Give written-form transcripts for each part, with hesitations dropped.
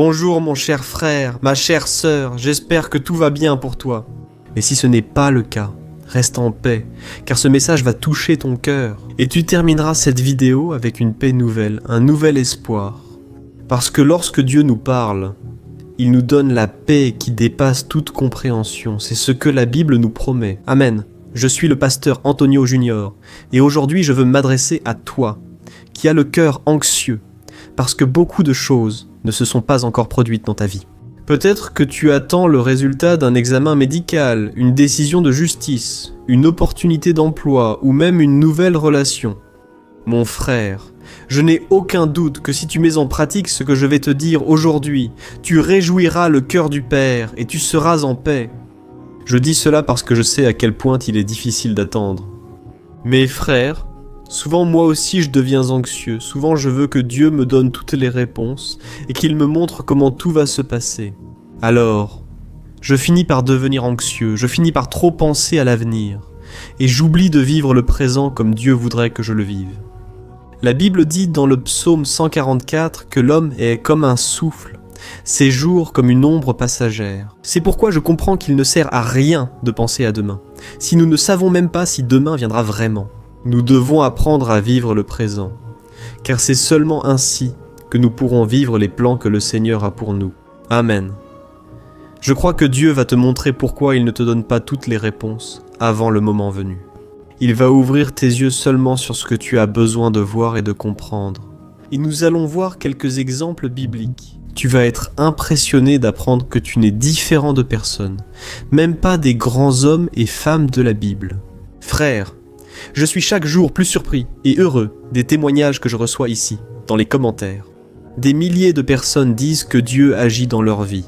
Bonjour mon cher frère, ma chère sœur, j'espère que tout va bien pour toi. Mais si ce n'est pas le cas, reste en paix, car ce message va toucher ton cœur. Et tu termineras cette vidéo avec une paix nouvelle, un nouvel espoir. Parce que lorsque Dieu nous parle, il nous donne la paix qui dépasse toute compréhension. C'est ce que la Bible nous promet. Amen. Je suis le pasteur Antonio Junior, et aujourd'hui je veux m'adresser à toi, qui as le cœur anxieux, parce que beaucoup de choses ne se sont pas encore produites dans ta vie. Peut-être que tu attends le résultat d'un examen médical, une décision de justice, une opportunité d'emploi ou même une nouvelle relation. Mon frère, je n'ai aucun doute que si tu mets en pratique ce que je vais te dire aujourd'hui, tu réjouiras le cœur du Père et tu seras en paix. Je dis cela parce que je sais à quel point il est difficile d'attendre. Mes frères, souvent moi aussi je deviens anxieux, souvent je veux que Dieu me donne toutes les réponses et qu'il me montre comment tout va se passer. Alors, je finis par devenir anxieux, je finis par trop penser à l'avenir et j'oublie de vivre le présent comme Dieu voudrait que je le vive. La Bible dit dans le psaume 144 que l'homme est comme un souffle, ses jours comme une ombre passagère. C'est pourquoi je comprends qu'il ne sert à rien de penser à demain, si nous ne savons même pas si demain viendra vraiment. Nous devons apprendre à vivre le présent, car c'est seulement ainsi que nous pourrons vivre les plans que le Seigneur a pour nous. Amen. Je crois que Dieu va te montrer pourquoi il ne te donne pas toutes les réponses avant le moment venu. Il va ouvrir tes yeux seulement sur ce que tu as besoin de voir et de comprendre. Et nous allons voir quelques exemples bibliques. Tu vas être impressionné d'apprendre que tu n'es différent de personne, même pas des grands hommes et femmes de la Bible. Frère, je suis chaque jour plus surpris et heureux des témoignages que je reçois ici, dans les commentaires. Des milliers de personnes disent que Dieu agit dans leur vie,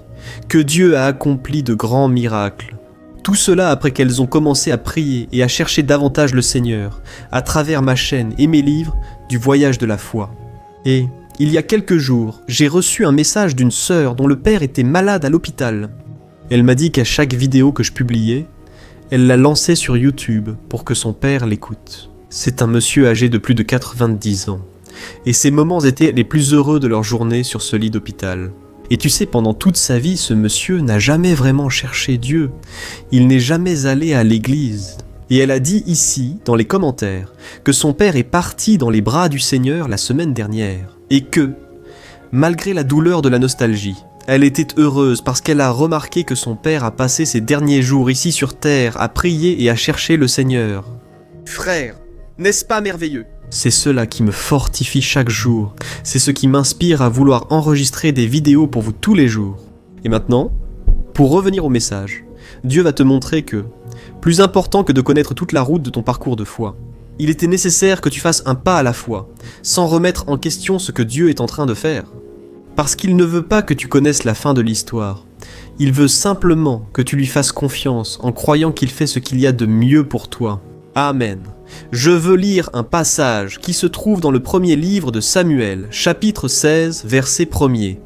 que Dieu a accompli de grands miracles. Tout cela après qu'elles ont commencé à prier et à chercher davantage le Seigneur, à travers ma chaîne et mes livres du voyage de la foi. Et il y a quelques jours, j'ai reçu un message d'une sœur dont le père était malade à l'hôpital. Elle m'a dit qu'à chaque vidéo que je publiais, elle la lançait sur YouTube pour que son père l'écoute. C'est un monsieur âgé de plus de 90 ans. Et ces moments étaient les plus heureux de leur journée sur ce lit d'hôpital. Et tu sais, pendant toute sa vie, ce monsieur n'a jamais vraiment cherché Dieu. Il n'est jamais allé à l'église. Et elle a dit ici, dans les commentaires, que son père est parti dans les bras du Seigneur la semaine dernière. Et que, malgré la douleur de la nostalgie, elle était heureuse parce qu'elle a remarqué que son père a passé ses derniers jours ici sur terre à prier et à chercher le Seigneur. Frère, n'est-ce pas merveilleux ? C'est cela qui me fortifie chaque jour. C'est ce qui m'inspire à vouloir enregistrer des vidéos pour vous tous les jours. Et maintenant, pour revenir au message, Dieu va te montrer que, plus important que de connaître toute la route de ton parcours de foi, il était nécessaire que tu fasses un pas à la fois, sans remettre en question ce que Dieu est en train de faire. Parce qu'il ne veut pas que tu connaisses la fin de l'histoire. Il veut simplement que tu lui fasses confiance en croyant qu'il fait ce qu'il y a de mieux pour toi. Amen. Je veux lire un passage qui se trouve dans le premier livre de Samuel, chapitre 16, verset 1er.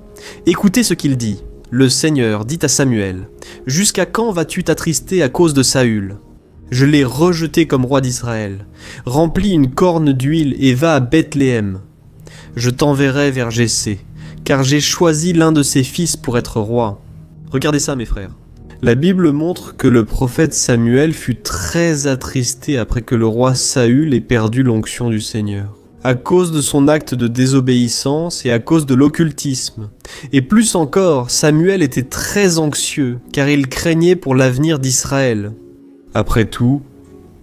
Écoutez ce qu'il dit. Le Seigneur dit à Samuel, « Jusqu'à quand vas-tu t'attrister à cause de Saül ? Je l'ai rejeté comme roi d'Israël. Remplis une corne d'huile et va à Bethléem. Je t'enverrai vers Jessé, car j'ai choisi l'un de ses fils pour être roi. » Regardez ça, mes frères. La Bible montre que le prophète Samuel fut très attristé après que le roi Saül ait perdu l'onction du Seigneur, à cause de son acte de désobéissance et à cause de l'occultisme. Et plus encore, Samuel était très anxieux, car il craignait pour l'avenir d'Israël. Après tout,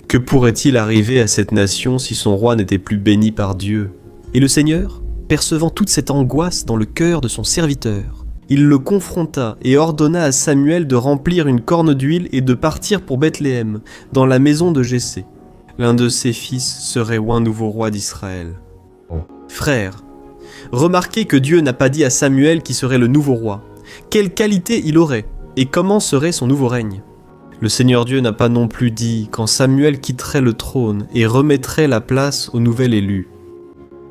que pourrait-il arriver à cette nation si son roi n'était plus béni par Dieu ? Et le Seigneur, percevant toute cette angoisse dans le cœur de son serviteur, il le confronta et ordonna à Samuel de remplir une corne d'huile et de partir pour Bethléem, dans la maison de Jessé. L'un de ses fils serait un nouveau roi d'Israël. Frère, remarquez que Dieu n'a pas dit à Samuel qui serait le nouveau roi. Quelle qualité il aurait et comment serait son nouveau règne ? Le Seigneur Dieu n'a pas non plus dit quand Samuel quitterait le trône et remettrait la place au nouvel élu.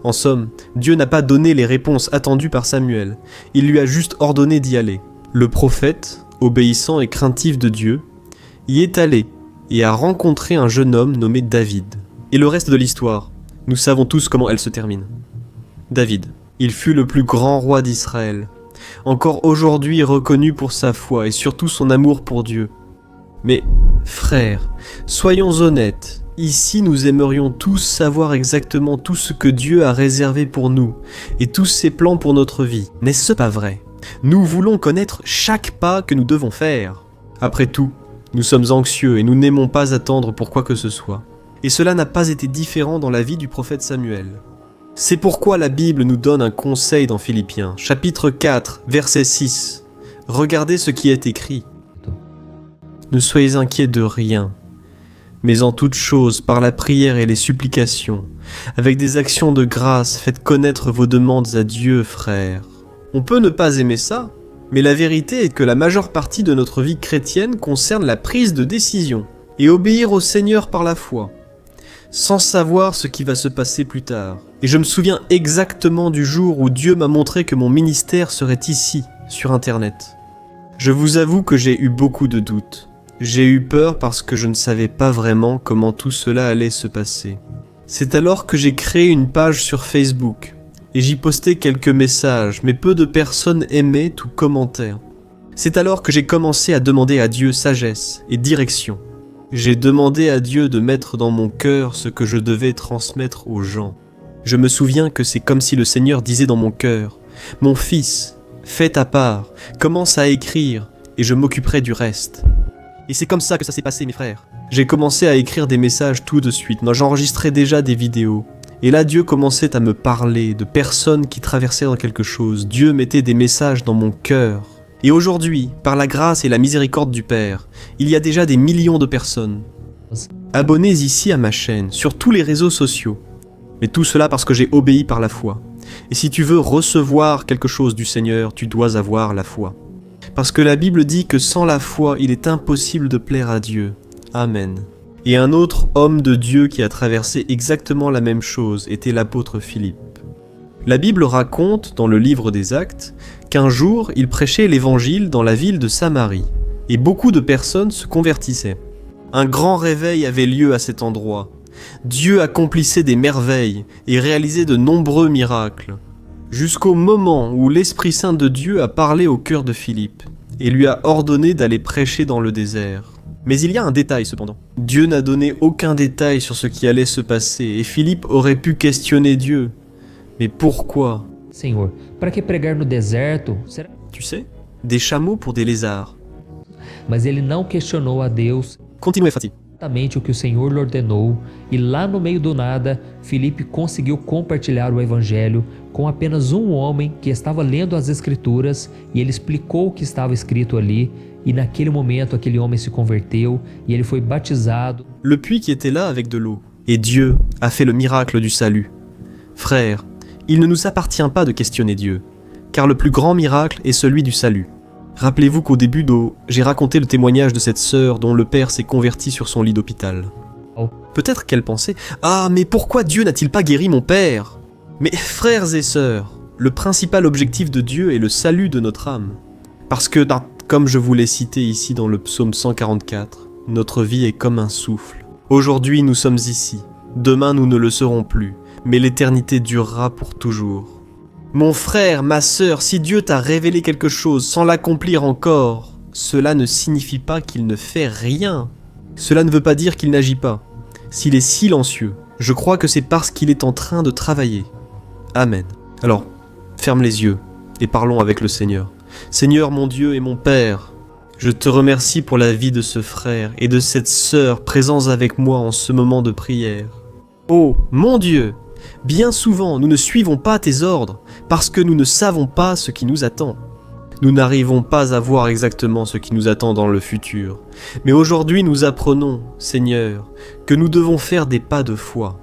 En somme, Dieu n'a pas donné les réponses attendues par Samuel, il lui a juste ordonné d'y aller. Le prophète, obéissant et craintif de Dieu, y est allé et a rencontré un jeune homme nommé David. Et le reste de l'histoire, nous savons tous comment elle se termine. David, il fut le plus grand roi d'Israël. encore aujourd'hui reconnu pour sa foi et surtout son amour pour Dieu. Mais, frères, soyons honnêtes, ici nous aimerions tous savoir exactement tout ce que Dieu a réservé pour nous et tous ses plans pour notre vie. N'est-ce pas vrai? Nous voulons connaître chaque pas que nous devons faire. Après tout, nous sommes anxieux et nous n'aimons pas attendre pour quoi que ce soit. Et cela n'a pas été différent dans la vie du prophète Samuel. C'est pourquoi la Bible nous donne un conseil dans Philippiens, chapitre 4, verset 6. Regardez ce qui est écrit. Ne soyez inquiets de rien, mais en toute chose, par la prière et les supplications, avec des actions de grâce, faites connaître vos demandes à Dieu, frères. On peut ne pas aimer ça, mais la vérité est que la majeure partie de notre vie chrétienne concerne la prise de décision et obéir au Seigneur par la foi, sans savoir ce qui va se passer plus tard. Et je me souviens exactement du jour où Dieu m'a montré que mon ministère serait ici, sur Internet. Je vous avoue que j'ai eu beaucoup de doutes. J'ai eu peur parce que je ne savais pas vraiment comment tout cela allait se passer. C'est alors que j'ai créé une page sur Facebook, et j'y postais quelques messages, mais peu de personnes aimaient ou commentaient. C'est alors que j'ai commencé à demander à Dieu sagesse et direction. J'ai demandé à Dieu de mettre dans mon cœur ce que je devais transmettre aux gens. Je me souviens que c'est comme si le Seigneur disait dans mon cœur, « Mon fils, fais ta part, commence à écrire, et je m'occuperai du reste. » Et c'est comme ça que ça s'est passé, mes frères. J'ai commencé à écrire des messages tout de suite. Moi, j'enregistrais déjà des vidéos. Et là, Dieu commençait à me parler de personnes qui traversaient dans quelque chose. Dieu mettait des messages dans mon cœur. Et aujourd'hui, par la grâce et la miséricorde du Père, il y a déjà des millions de personnes abonnées ici à ma chaîne, sur tous les réseaux sociaux. Mais tout cela parce que j'ai obéi par la foi. Et si tu veux recevoir quelque chose du Seigneur, tu dois avoir la foi. Parce que la Bible dit que sans la foi, il est impossible de plaire à Dieu. Amen. Et un autre homme de Dieu qui a traversé exactement la même chose était l'apôtre Philippe. La Bible raconte, dans le livre des Actes, qu'un jour, il prêchait l'évangile dans la ville de Samarie, et beaucoup de personnes se convertissaient. Un grand réveil avait lieu à cet endroit. Dieu accomplissait des merveilles et réalisait de nombreux miracles, jusqu'au moment où l'Esprit Saint de Dieu a parlé au cœur de Philippe, et lui a ordonné d'aller prêcher dans le désert. Mais il y a un détail cependant. Dieu n'a donné aucun détail sur ce qui allait se passer, et Philippe aurait pu questionner Dieu. Mais pourquoi? Senhor, para que pregar no deserto? Tu sais, des chameaux pour des lézards. Mas ele não questionou a Deus Continue, Fatih. exatamente o que o Senhor lhe ordenou, e lá no meio do nada, Filipe conseguiu compartilhar o evangelho com apenas um homem que estava lendo as escrituras, e ele explicou o que estava escrito ali, e naquele momento aquele homem se converteu e ele foi batizado. Le puits qui était là avec de l'eau. Et Dieu a fait le miracle du salut. Frères, il ne nous appartient pas de questionner Dieu, car le plus grand miracle est celui du salut. Rappelez-vous qu'au début d'eau, j'ai raconté le témoignage de cette sœur dont le père s'est converti sur son lit d'hôpital. Peut-être qu'elle pensait « Ah, mais pourquoi Dieu n'a-t-il pas guéri mon père ?» Mais frères et sœurs, le principal objectif de Dieu est le salut de notre âme. Parce que, comme je vous l'ai cité ici dans le psaume 144, notre vie est comme un souffle. Aujourd'hui nous sommes ici, demain nous ne le serons plus, mais l'éternité durera pour toujours. Mon frère, ma sœur, si Dieu t'a révélé quelque chose sans l'accomplir encore, cela ne signifie pas qu'il ne fait rien. Cela ne veut pas dire qu'il n'agit pas. S'il est silencieux, je crois que c'est parce qu'il est en train de travailler. Amen. Alors, ferme les yeux et parlons avec le Seigneur. Seigneur mon Dieu et mon Père, je te remercie pour la vie de ce frère et de cette sœur présents avec moi en ce moment de prière. Oh, mon Dieu, bien souvent nous ne suivons pas tes ordres parce que nous ne savons pas ce qui nous attend. Nous n'arrivons pas à voir exactement ce qui nous attend dans le futur. Mais aujourd'hui nous apprenons, Seigneur, que nous devons faire des pas de foi.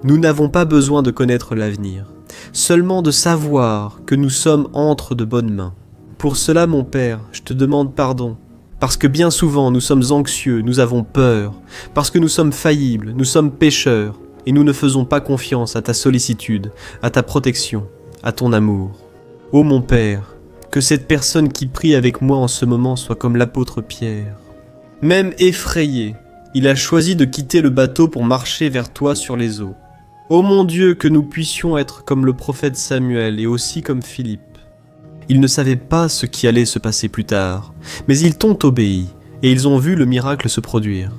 Nous n'avons pas besoin de connaître l'avenir, seulement de savoir que nous sommes entre de bonnes mains. Pour cela, mon Père, je te demande pardon, parce que bien souvent nous sommes anxieux, nous avons peur, parce que nous sommes faillibles, nous sommes pécheurs, et nous ne faisons pas confiance à ta sollicitude, à ta protection, à ton amour. Ô mon Père, que cette personne qui prie avec moi en ce moment soit comme l'apôtre Pierre. Même effrayé, il a choisi de quitter le bateau pour marcher vers toi sur les eaux. Ô mon Dieu, que nous puissions être comme le prophète Samuel et aussi comme Philippe. Ils ne savaient pas ce qui allait se passer plus tard, mais ils t'ont obéi, et ils ont vu le miracle se produire.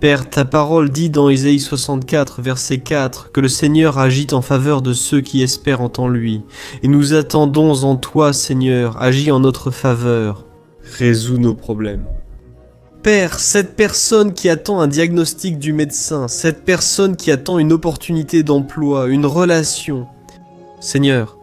Père, ta parole dit dans Ésaïe 64, verset 4, que le Seigneur agit en faveur de ceux qui espèrent en lui, et nous attendons en toi, Seigneur, agis en notre faveur. Résous nos problèmes. Père, cette personne qui attend un diagnostic du médecin, cette personne qui attend une opportunité d'emploi, une relation. Seigneur,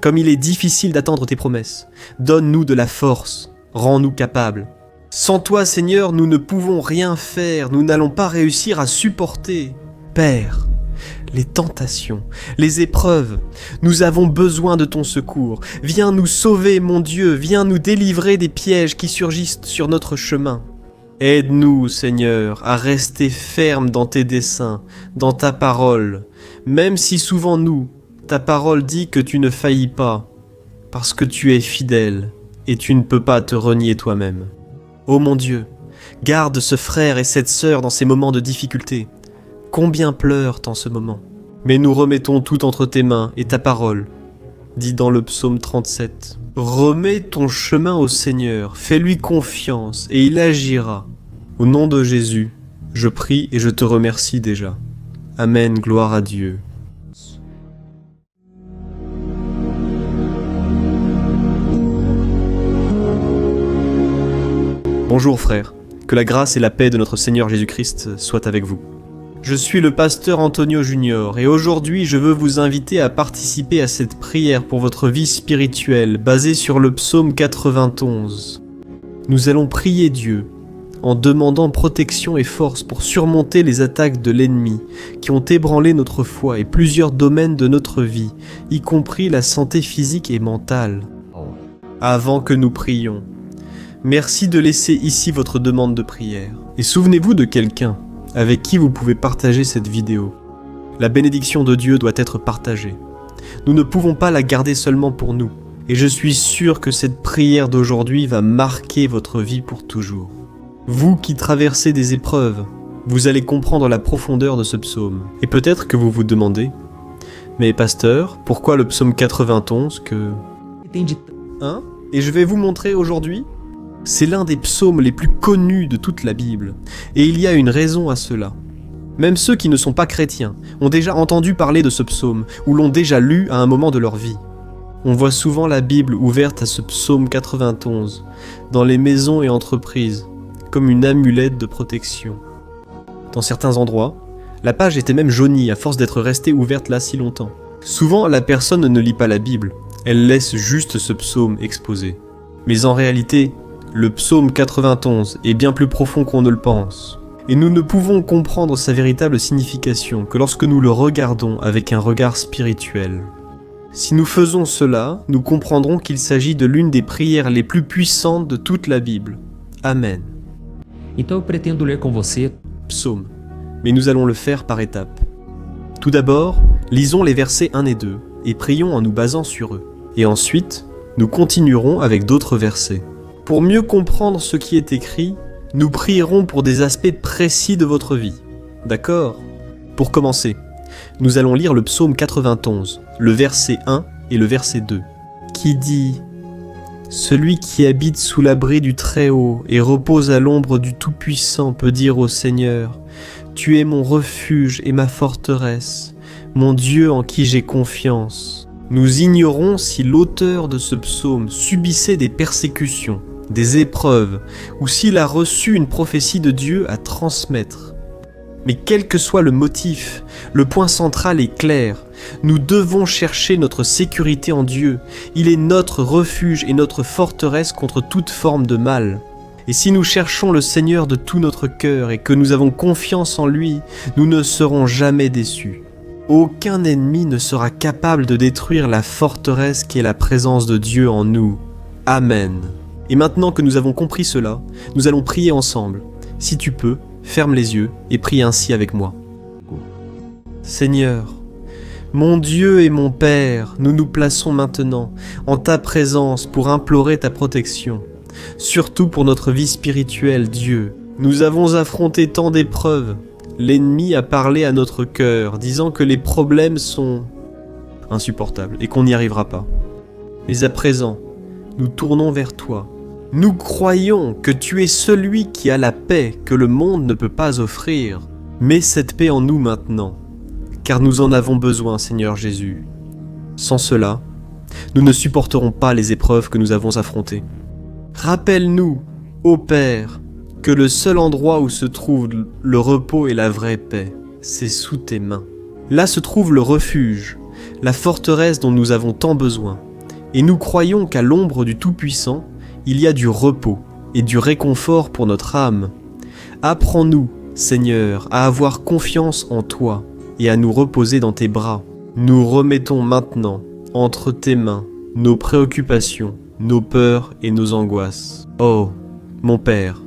comme il est difficile d'attendre tes promesses, donne-nous de la force, rends-nous capables. Sans toi, Seigneur, nous ne pouvons rien faire, nous n'allons pas réussir à supporter. Père, les tentations, les épreuves, nous avons besoin de ton secours. Viens nous sauver, mon Dieu, viens nous délivrer des pièges qui surgissent sur notre chemin. Aide-nous, Seigneur, à rester fermes dans tes desseins, dans ta parole, même si souvent nous, ta parole dit que tu ne faillis pas, parce que tu es fidèle et tu ne peux pas te renier toi-même. Ô mon Dieu, garde ce frère et cette sœur dans ces moments de difficulté. Combien pleurent en ce moment? Mais nous remettons tout entre tes mains et ta parole, dit dans le psaume 37. Remets ton chemin au Seigneur, fais-lui confiance et il agira. Au nom de Jésus, je prie et je te remercie déjà. Amen, gloire à Dieu. Bonjour frères, que la grâce et la paix de notre Seigneur Jésus-Christ soient avec vous. Je suis le pasteur Antonio Junior et aujourd'hui je veux vous inviter à participer à cette prière pour votre vie spirituelle basée sur le psaume 91. Nous allons prier Dieu en demandant protection et force pour surmonter les attaques de l'ennemi qui ont ébranlé notre foi et plusieurs domaines de notre vie, y compris la santé physique et mentale. Avant que nous prions, merci de laisser ici votre demande de prière et souvenez-vous de quelqu'un avec qui vous pouvez partager cette vidéo. La bénédiction de Dieu doit être partagée. Nous ne pouvons pas la garder seulement pour nous, et je suis sûr que cette prière d'aujourd'hui va marquer votre vie pour toujours. Vous qui traversez des épreuves, vous allez comprendre la profondeur de ce psaume. Et peut-être que vous vous demandez, mais pasteur, pourquoi le psaume 91 que... Hein? Et je vais vous montrer aujourd'hui. C'est l'un des psaumes les plus connus de toute la Bible, et il y a une raison à cela. Même ceux qui ne sont pas chrétiens ont déjà entendu parler de ce psaume, ou l'ont déjà lu à un moment de leur vie. On voit souvent la Bible ouverte à ce psaume 91, dans les maisons et entreprises, comme une amulette de protection. Dans certains endroits, la page était même jaunie à force d'être restée ouverte là si longtemps. Souvent, la personne ne lit pas la Bible, elle laisse juste ce psaume exposé. Mais en réalité, le psaume 91 est bien plus profond qu'on ne le pense, et nous ne pouvons comprendre sa véritable signification que lorsque nous le regardons avec un regard spirituel. Si nous faisons cela, nous comprendrons qu'il s'agit de l'une des prières les plus puissantes de toute la Bible. Amen. Então eu pretendo ler com você. Psaume, mais nous allons le faire par étapes. Tout d'abord, lisons les versets 1 et 2, et prions en nous basant sur eux. Et ensuite, nous continuerons avec d'autres versets. Pour mieux comprendre ce qui est écrit, nous prierons pour des aspects précis de votre vie. D'accord? Pour commencer, nous allons lire le psaume 91, le verset 1 et le verset 2, qui dit « Celui qui habite sous l'abri du Très-Haut et repose à l'ombre du Tout-Puissant peut dire au Seigneur, « Tu es mon refuge et ma forteresse, mon Dieu en qui j'ai confiance. » Nous ignorons si l'auteur de ce psaume subissait des persécutions, des épreuves, ou s'il a reçu une prophétie de Dieu à transmettre. Mais quel que soit le motif, le point central est clair. Nous devons chercher notre sécurité en Dieu. Il est notre refuge et notre forteresse contre toute forme de mal. Et si nous cherchons le Seigneur de tout notre cœur et que nous avons confiance en lui, nous ne serons jamais déçus. Aucun ennemi ne sera capable de détruire la forteresse qui est la présence de Dieu en nous. Amen. Et maintenant que nous avons compris cela, nous allons prier ensemble. Si tu peux, ferme les yeux et prie ainsi avec moi. Seigneur, mon Dieu et mon Père, nous nous plaçons maintenant en ta présence pour implorer ta protection. Surtout pour notre vie spirituelle, Dieu. Nous avons affronté tant d'épreuves. L'ennemi a parlé à notre cœur, disant que les problèmes sont insupportables et qu'on n'y arrivera pas. Mais à présent, nous tournons vers toi. Nous croyons que tu es celui qui a la paix que le monde ne peut pas offrir. Mets cette paix en nous maintenant, car nous en avons besoin, Seigneur Jésus. Sans cela, nous ne supporterons pas les épreuves que nous avons affrontées. Rappelle-nous, ô Père, que le seul endroit où se trouve le repos et la vraie paix, c'est sous tes mains. Là se trouve le refuge, la forteresse dont nous avons tant besoin. Et nous croyons qu'à l'ombre du Tout-Puissant, il y a du repos et du réconfort pour notre âme. Apprends-nous, Seigneur, à avoir confiance en toi et à nous reposer dans tes bras. Nous remettons maintenant entre tes mains nos préoccupations, nos peurs et nos angoisses. Oh, mon Père,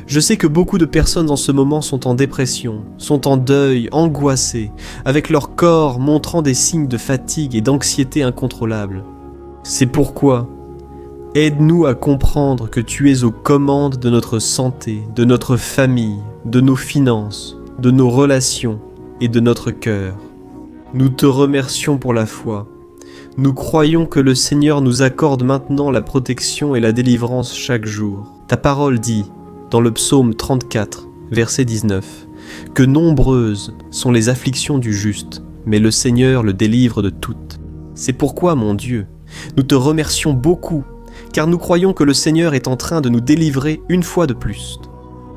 je sais que beaucoup de personnes en ce moment sont en dépression, sont en deuil, angoissées, avec leur corps montrant des signes de fatigue et d'anxiété incontrôlables. C'est pourquoi, aide-nous à comprendre que tu es aux commandes de notre santé, de notre famille, de nos finances, de nos relations et de notre cœur. Nous te remercions pour la foi. Nous croyons que le Seigneur nous accorde maintenant la protection et la délivrance chaque jour. Ta parole dit, dans le psaume 34, verset 19, que nombreuses sont les afflictions du juste, mais le Seigneur le délivre de toutes. C'est pourquoi, mon Dieu, nous te remercions beaucoup, car nous croyons que le Seigneur est en train de nous délivrer une fois de plus.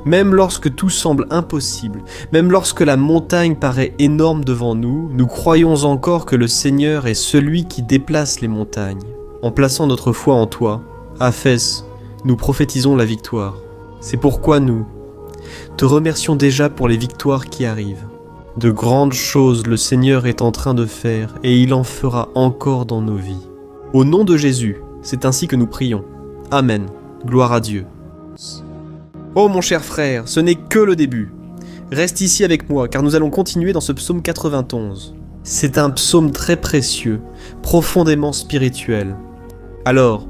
Même lorsque tout semble impossible, même lorsque la montagne paraît énorme devant nous, nous croyons encore que le Seigneur est celui qui déplace les montagnes. En plaçant notre foi en toi, à Fès, nous prophétisons la victoire. C'est pourquoi nous te remercions déjà pour les victoires qui arrivent. De grandes choses le Seigneur est en train de faire et il en fera encore dans nos vies. Au nom de Jésus, c'est ainsi que nous prions. Amen. Gloire à Dieu. Oh mon cher frère, ce n'est que le début. Reste ici avec moi car nous allons continuer dans ce psaume 91. C'est un psaume très précieux, profondément spirituel. Alors,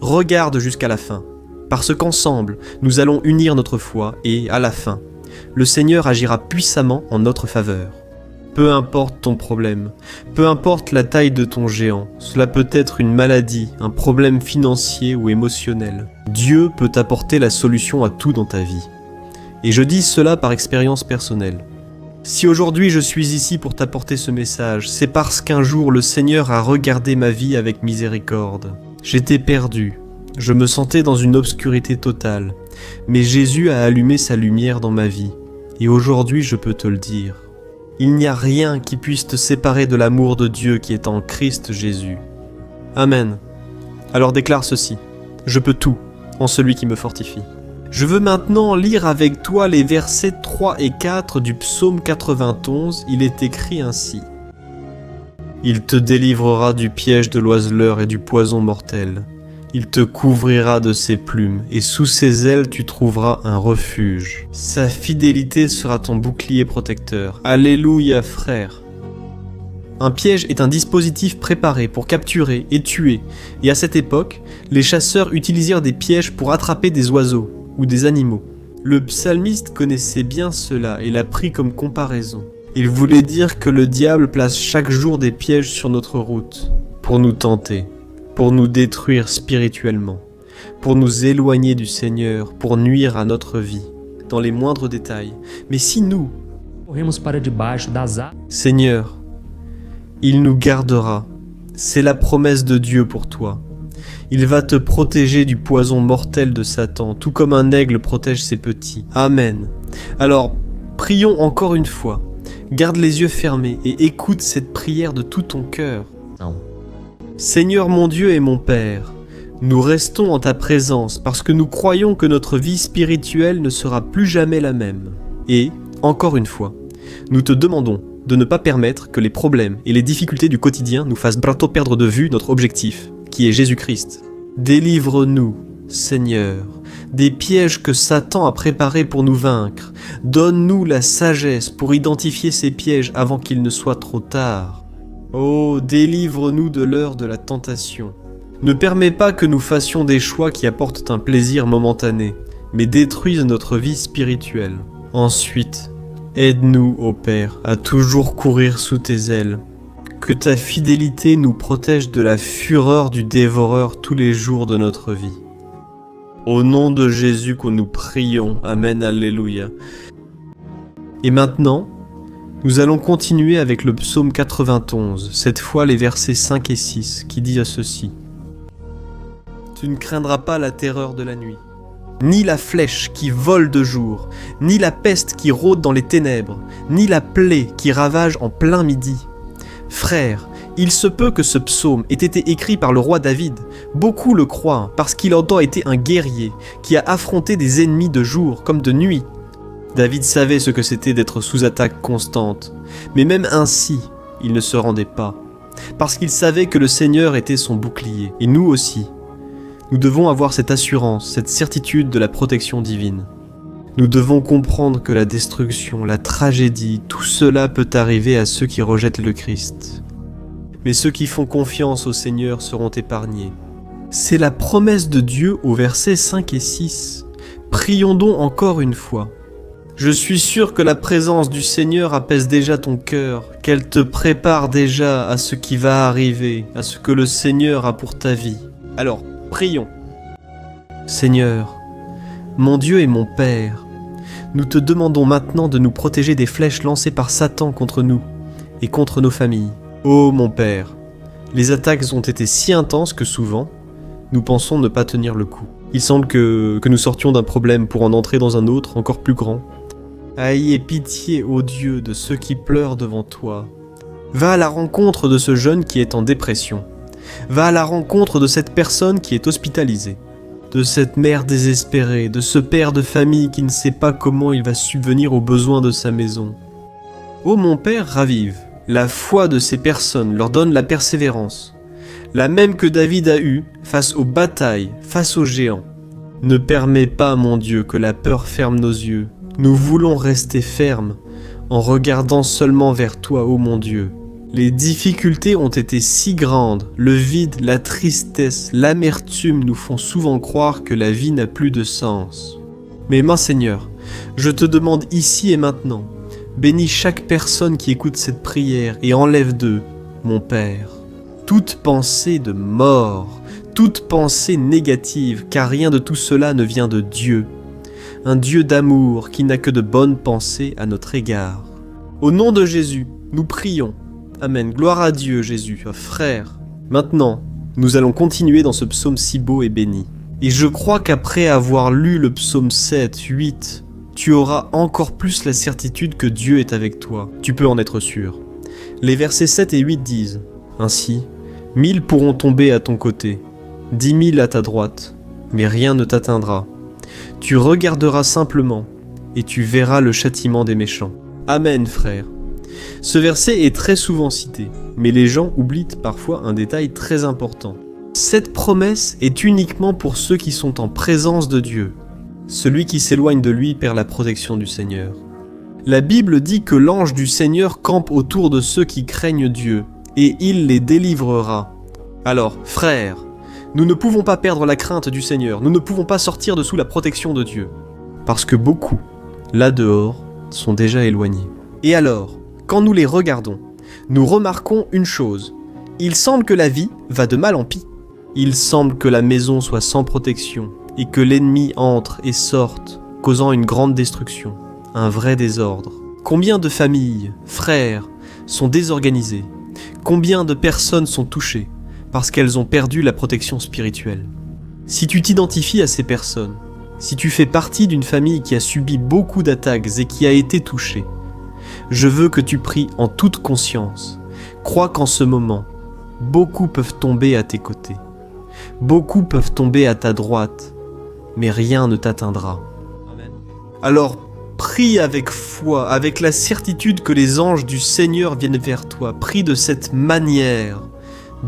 regarde jusqu'à la fin, parce qu'ensemble, nous allons unir notre foi et, à la fin, le Seigneur agira puissamment en notre faveur. Peu importe ton problème, peu importe la taille de ton géant, cela peut être une maladie, un problème financier ou émotionnel. Dieu peut apporter la solution à tout dans ta vie. Et je dis cela par expérience personnelle. Si aujourd'hui je suis ici pour t'apporter ce message, c'est parce qu'un jour le Seigneur a regardé ma vie avec miséricorde. J'étais perdu, je me sentais dans une obscurité totale, mais Jésus a allumé sa lumière dans ma vie. Et aujourd'hui je peux te le dire. Il n'y a rien qui puisse te séparer de l'amour de Dieu qui est en Christ Jésus. Amen. Alors déclare ceci. Je peux tout en celui qui me fortifie. Je veux maintenant lire avec toi les versets 3 et 4 du psaume 91. Il est écrit ainsi. Il te délivrera du piège de l'oiseleur et du poison mortel. Il te couvrira de ses plumes, et sous ses ailes tu trouveras un refuge. Sa fidélité sera ton bouclier protecteur. Alléluia, frère. Un piège est un dispositif préparé pour capturer et tuer, et à cette époque, les chasseurs utilisèrent des pièges pour attraper des oiseaux ou des animaux. Le psalmiste connaissait bien cela et l'a pris comme comparaison. Il voulait dire que le diable place chaque jour des pièges sur notre route pour nous tenter, pour nous détruire spirituellement, pour nous éloigner du Seigneur, pour nuire à notre vie, dans les moindres détails. Mais si nous, Seigneur, il nous gardera, c'est la promesse de Dieu pour toi. Il va te protéger du poison mortel de Satan, tout comme un aigle protège ses petits. Amen. Alors, prions encore une fois. Garde les yeux fermés et écoute cette prière de tout ton cœur. Seigneur mon Dieu et mon Père, nous restons en ta présence parce que nous croyons que notre vie spirituelle ne sera plus jamais la même. Et, encore une fois, nous te demandons de ne pas permettre que les problèmes et les difficultés du quotidien nous fassent bientôt perdre de vue notre objectif, qui est Jésus-Christ. Délivre-nous, Seigneur, des pièges que Satan a préparés pour nous vaincre. Donne-nous la sagesse pour identifier ces pièges avant qu'il ne soit trop tard. Oh, délivre-nous de l'heure de la tentation. Ne permets pas que nous fassions des choix qui apportent un plaisir momentané, mais détruisent notre vie spirituelle. Ensuite, aide-nous, ô Père, à toujours courir sous tes ailes. Que ta fidélité nous protège de la fureur du dévoreur tous les jours de notre vie. Au nom de Jésus que nous prions. Amen, Alléluia. Et maintenant, nous allons continuer avec le psaume 91, cette fois les versets 5 et 6, qui dit ceci. Tu ne craindras pas la terreur de la nuit, ni la flèche qui vole de jour, ni la peste qui rôde dans les ténèbres, ni la plaie qui ravage en plein midi. Frères, il se peut que ce psaume ait été écrit par le roi David. Beaucoup le croient parce qu'il a été un guerrier qui a affronté des ennemis de jour comme de nuit. David savait ce que c'était d'être sous attaque constante, mais même ainsi, il ne se rendait pas, parce qu'il savait que le Seigneur était son bouclier, et nous aussi. Nous devons avoir cette assurance, cette certitude de la protection divine. Nous devons comprendre que la destruction, la tragédie, tout cela peut arriver à ceux qui rejettent le Christ. Mais ceux qui font confiance au Seigneur seront épargnés. C'est la promesse de Dieu aux versets 5 et 6. Prions donc encore une fois. Je suis sûr que la présence du Seigneur apaise déjà ton cœur, qu'elle te prépare déjà à ce qui va arriver, à ce que le Seigneur a pour ta vie. Alors, prions. Seigneur, mon Dieu et mon Père, nous te demandons maintenant de nous protéger des flèches lancées par Satan contre nous et contre nos familles. Ô mon Père, les attaques ont été si intenses que souvent, nous pensons ne pas tenir le coup. Il semble que nous sortions d'un problème pour en entrer dans un autre encore plus grand. Aie pitié, ô Dieu, de ceux qui pleurent devant toi. Va à la rencontre de ce jeune qui est en dépression. Va à la rencontre de cette personne qui est hospitalisée, de cette mère désespérée, de ce père de famille qui ne sait pas comment il va subvenir aux besoins de sa maison. Ô mon Père, ravive la foi de ces personnes, leur donne la persévérance, la même que David a eue face aux batailles, face aux géants. Ne permets pas, mon Dieu, que la peur ferme nos yeux. Nous voulons rester fermes en regardant seulement vers toi, ô mon Dieu. Les difficultés ont été si grandes, le vide, la tristesse, l'amertume nous font souvent croire que la vie n'a plus de sens. Mais mon Seigneur, je te demande ici et maintenant, bénis chaque personne qui écoute cette prière et enlève d'eux, mon Père, toute pensée de mort, toute pensée négative, car rien de tout cela ne vient de Dieu. Un Dieu d'amour qui n'a que de bonnes pensées à notre égard. Au nom de Jésus, nous prions. Amen. Gloire à Dieu, Jésus, frère. Maintenant, nous allons continuer dans ce psaume si beau et béni. Et je crois qu'après avoir lu le psaume 7, 8, tu auras encore plus la certitude que Dieu est avec toi. Tu peux en être sûr. Les versets 7 et 8 disent ainsi, 1000 pourront tomber à ton côté, 10 000 à ta droite, mais rien ne t'atteindra. Tu regarderas simplement, et tu verras le châtiment des méchants. Amen, frère. Ce verset est très souvent cité, mais les gens oublient parfois un détail très important. Cette promesse est uniquement pour ceux qui sont en présence de Dieu. Celui qui s'éloigne de lui perd la protection du Seigneur. La Bible dit que l'ange du Seigneur campe autour de ceux qui craignent Dieu, et il les délivrera. Alors, frères, nous ne pouvons pas perdre la crainte du Seigneur, nous ne pouvons pas sortir de sous la protection de Dieu, parce que beaucoup, là dehors, sont déjà éloignés. Et alors, quand nous les regardons, nous remarquons une chose. Il semble que la vie va de mal en pis. Il semble que la maison soit sans protection et que l'ennemi entre et sorte, causant une grande destruction, un vrai désordre. Combien de familles, frères, sont désorganisées? Combien de personnes sont touchées parce qu'elles ont perdu la protection spirituelle? Si tu t'identifies à ces personnes, si tu fais partie d'une famille qui a subi beaucoup d'attaques et qui a été touchée, je veux que tu pries en toute conscience. Crois qu'en ce moment, beaucoup peuvent tomber à tes côtés. Beaucoup peuvent tomber à ta droite, mais rien ne t'atteindra. Alors, prie avec foi, avec la certitude que les anges du Seigneur viennent vers toi. Prie de cette manière,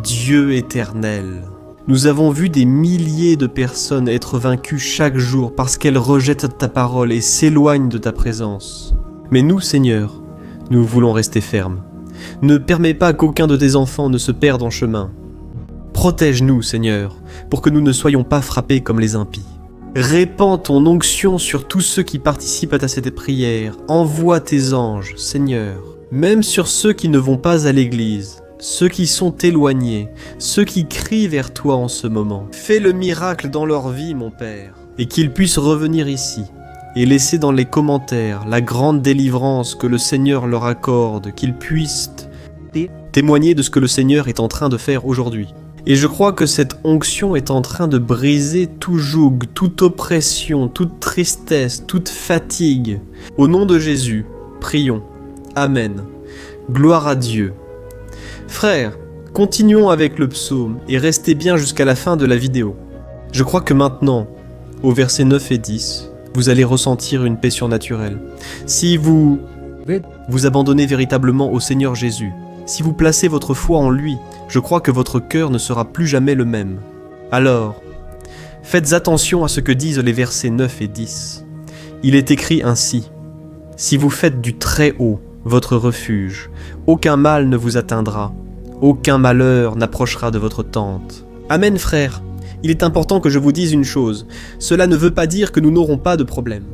Dieu éternel. Nous avons vu des milliers de personnes être vaincues chaque jour parce qu'elles rejettent ta parole et s'éloignent de ta présence. Mais nous, Seigneur, nous voulons rester fermes. Ne permets pas qu'aucun de tes enfants ne se perde en chemin. Protège-nous, Seigneur, pour que nous ne soyons pas frappés comme les impies. Répands ton onction sur tous ceux qui participent à cette prière. Envoie tes anges, Seigneur. Même sur ceux qui ne vont pas à l'église, ceux qui sont éloignés, ceux qui crient vers toi en ce moment. Fais le miracle dans leur vie, mon Père, et qu'ils puissent revenir ici et laisser dans les commentaires la grande délivrance que le Seigneur leur accorde, qu'ils puissent témoigner de ce que le Seigneur est en train de faire aujourd'hui. Et je crois que cette onction est en train de briser tout joug, toute oppression, toute tristesse, toute fatigue. Au nom de Jésus, prions. Amen. Gloire à Dieu. Frères, continuons avec le psaume et restez bien jusqu'à la fin de la vidéo. Je crois que maintenant, au versets 9 et 10, vous allez ressentir une paix surnaturelle. Si vous abandonnez véritablement au Seigneur Jésus, si vous placez votre foi en lui, je crois que votre cœur ne sera plus jamais le même. Alors, faites attention à ce que disent les versets 9 et 10. Il est écrit ainsi: « Si vous faites du Très-Haut votre refuge, aucun mal ne vous atteindra, aucun malheur n'approchera de votre tente. » Amen, frères. Il est important que je vous dise une chose. Cela ne veut pas dire que nous n'aurons pas de problème.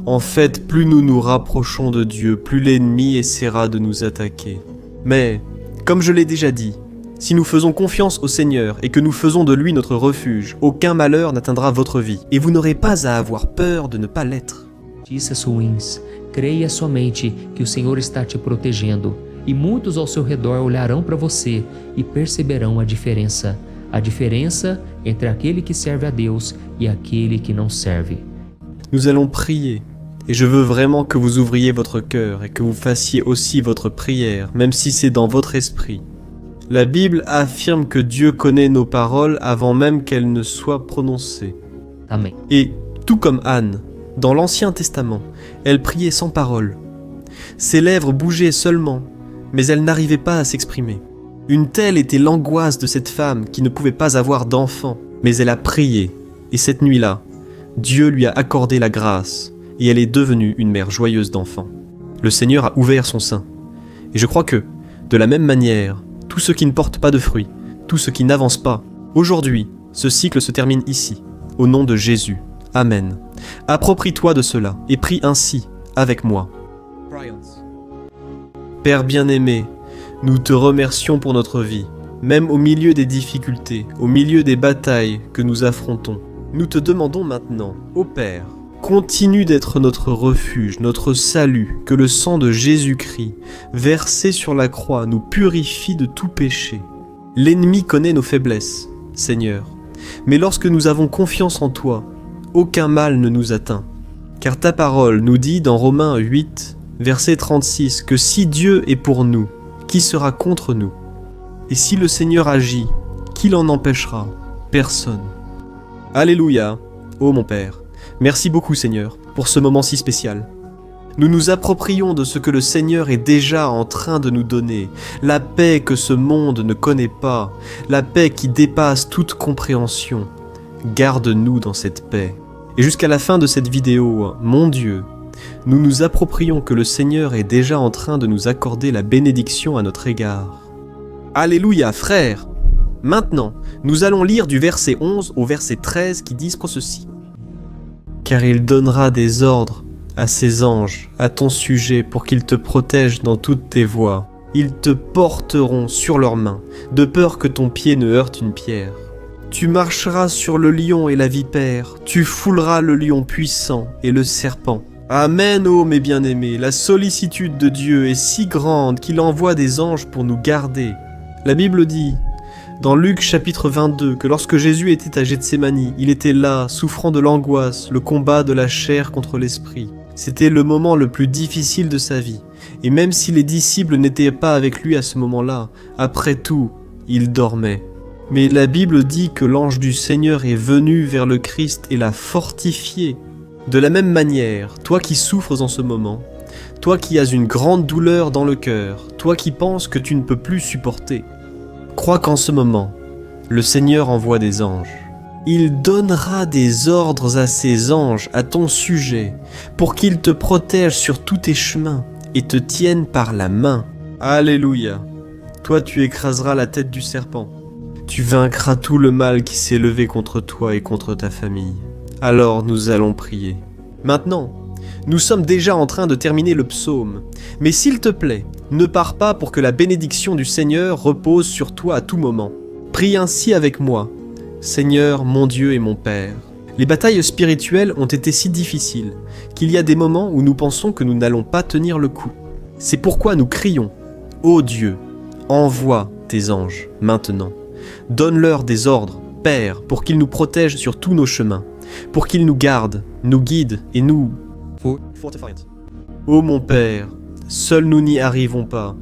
En fait, plus nous nous rapprochons de Dieu, plus l'ennemi essaiera de nous attaquer. Mais, comme je l'ai déjà dit, si nous faisons confiance au Seigneur et que nous faisons de lui notre refuge, aucun malheur n'atteindra votre vie, et vous n'aurez pas à avoir peur de ne pas l'être. Notícias ruins. Creia somente que o Senhor está te protegendo, e muitos ao seu redor olharão para você e perceberão a diferença entre aquele que serve a Deus e aquele que não serve. Nous allons prier. Et je veux vraiment que vous ouvriez votre cœur et que vous fassiez aussi votre prière, même si c'est dans votre esprit. La Bible affirme que Dieu connaît nos paroles avant même qu'elles ne soient prononcées. Amen. Et tout comme Anne, dans l'Ancien Testament, elle priait sans parole. Ses lèvres bougeaient seulement, mais elle n'arrivait pas à s'exprimer. Une telle était l'angoisse de cette femme qui ne pouvait pas avoir d'enfant, mais elle a prié, et cette nuit-là, Dieu lui a accordé la grâce, et elle est devenue une mère joyeuse d'enfants. Le Seigneur a ouvert son sein. Et je crois que, de la même manière, tous ceux qui ne portent pas de fruits, tous ceux qui n'avancent pas, aujourd'hui, ce cycle se termine ici, au nom de Jésus. Amen. Approprie-toi de cela, et prie ainsi, avec moi. Père bien-aimé, nous te remercions pour notre vie, même au milieu des difficultés, au milieu des batailles que nous affrontons. Nous te demandons maintenant, ô Père, continue d'être notre refuge, notre salut, que le sang de Jésus-Christ, versé sur la croix, nous purifie de tout péché. L'ennemi connaît nos faiblesses, Seigneur, mais lorsque nous avons confiance en toi, aucun mal ne nous atteint. Car ta parole nous dit dans Romains 8, verset 36, que si Dieu est pour nous, qui sera contre nous? Et si le Seigneur agit, qui l'en empêchera? Personne. Alléluia, ô mon Père. Merci beaucoup Seigneur, pour ce moment si spécial. Nous nous approprions de ce que le Seigneur est déjà en train de nous donner, la paix que ce monde ne connaît pas, la paix qui dépasse toute compréhension. Garde-nous dans cette paix. Et jusqu'à la fin de cette vidéo, mon Dieu, nous nous approprions que le Seigneur est déjà en train de nous accorder la bénédiction à notre égard. Alléluia, frères! Maintenant, nous allons lire du verset 11 au verset 13 qui disent ceci. Car il donnera des ordres à ses anges, à ton sujet, pour qu'ils te protègent dans toutes tes voies. Ils te porteront sur leurs mains, de peur que ton pied ne heurte une pierre. Tu marcheras sur le lion et la vipère, tu fouleras le lion puissant et le serpent. Amen, ô mes bien-aimés, la sollicitude de Dieu est si grande qu'il envoie des anges pour nous garder. La Bible dit, dans Luc chapitre 22, que lorsque Jésus était à Gethsémani, il était là, souffrant de l'angoisse, le combat de la chair contre l'esprit. C'était le moment le plus difficile de sa vie. Et même si les disciples n'étaient pas avec lui à ce moment-là, après tout, il dormait. Mais la Bible dit que l'ange du Seigneur est venu vers le Christ et l'a fortifié. De la même manière, toi qui souffres en ce moment, toi qui as une grande douleur dans le cœur, toi qui penses que tu ne peux plus supporter, crois qu'en ce moment, le Seigneur envoie des anges. Il donnera des ordres à ses anges à ton sujet, pour qu'ils te protègent sur tous tes chemins et te tiennent par la main. Alléluia. Toi tu écraseras la tête du serpent. Tu vaincras tout le mal qui s'est levé contre toi et contre ta famille. Alors nous allons prier. Maintenant, nous sommes déjà en train de terminer le psaume, mais s'il te plaît, Ne pars pas pour que la bénédiction du Seigneur repose sur toi à tout moment. Prie ainsi avec moi. Seigneur, mon Dieu et mon Père. Les batailles spirituelles ont été si difficiles qu'il y a des moments où nous pensons que nous n'allons pas tenir le coup. C'est pourquoi nous crions « Ô Dieu, envoie tes anges maintenant. Donne-leur des ordres, Père, pour qu'ils nous protègent sur tous nos chemins, pour qu'ils nous gardent, nous guident et nous fortifient. Ô mon Père, seuls nous n'y arrivons pas,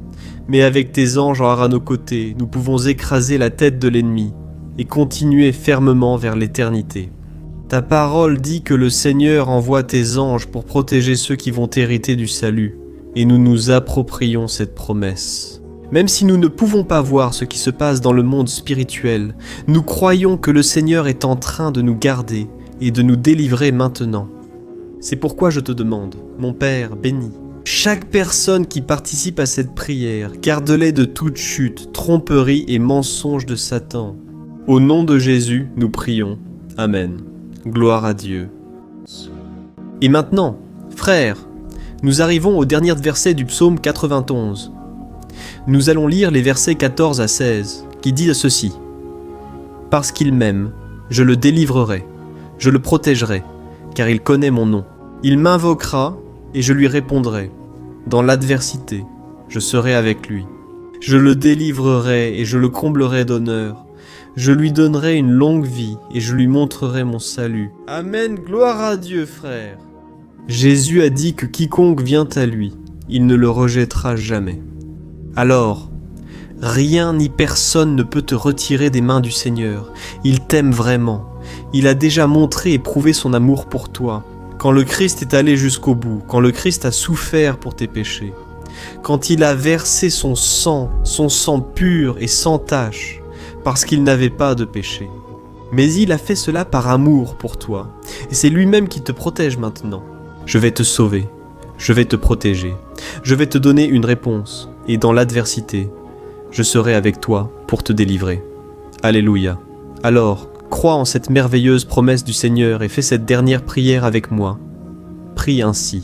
mais avec tes anges à nos côtés, nous pouvons écraser la tête de l'ennemi et continuer fermement vers l'éternité. Ta parole dit que le Seigneur envoie tes anges pour protéger ceux qui vont hériter du salut, et nous nous approprions cette promesse. Même si nous ne pouvons pas voir ce qui se passe dans le monde spirituel, nous croyons que le Seigneur est en train de nous garder et de nous délivrer maintenant. C'est pourquoi je te demande, mon Père béni, chaque personne qui participe à cette prière, garde-les de toute chute, tromperie et mensonge de Satan. Au nom de Jésus, nous prions. Amen. Gloire à Dieu. Et maintenant, frères, nous arrivons au dernier verset du psaume 91. Nous allons lire les versets 14 à 16, qui disent ceci. « Parce qu'il m'aime, je le délivrerai, je le protégerai, car il connaît mon nom. Il m'invoquera, et je lui répondrai. Dans l'adversité, je serai avec lui. Je le délivrerai et je le comblerai d'honneur. Je lui donnerai une longue vie et je lui montrerai mon salut. » Amen, gloire à Dieu, frère. Jésus a dit que quiconque vient à lui, il ne le rejettera jamais. Alors, rien ni personne ne peut te retirer des mains du Seigneur. Il t'aime vraiment. Il a déjà montré et prouvé son amour pour toi. Quand le Christ est allé jusqu'au bout, quand le Christ a souffert pour tes péchés, quand il a versé son sang pur et sans tache, parce qu'il n'avait pas de péché. Mais il a fait cela par amour pour toi, et c'est lui-même qui te protège maintenant. Je vais te sauver, je vais te protéger, je vais te donner une réponse, et dans l'adversité, je serai avec toi pour te délivrer. Alléluia. Alors, crois en cette merveilleuse promesse du Seigneur et fais cette dernière prière avec moi. Prie ainsi.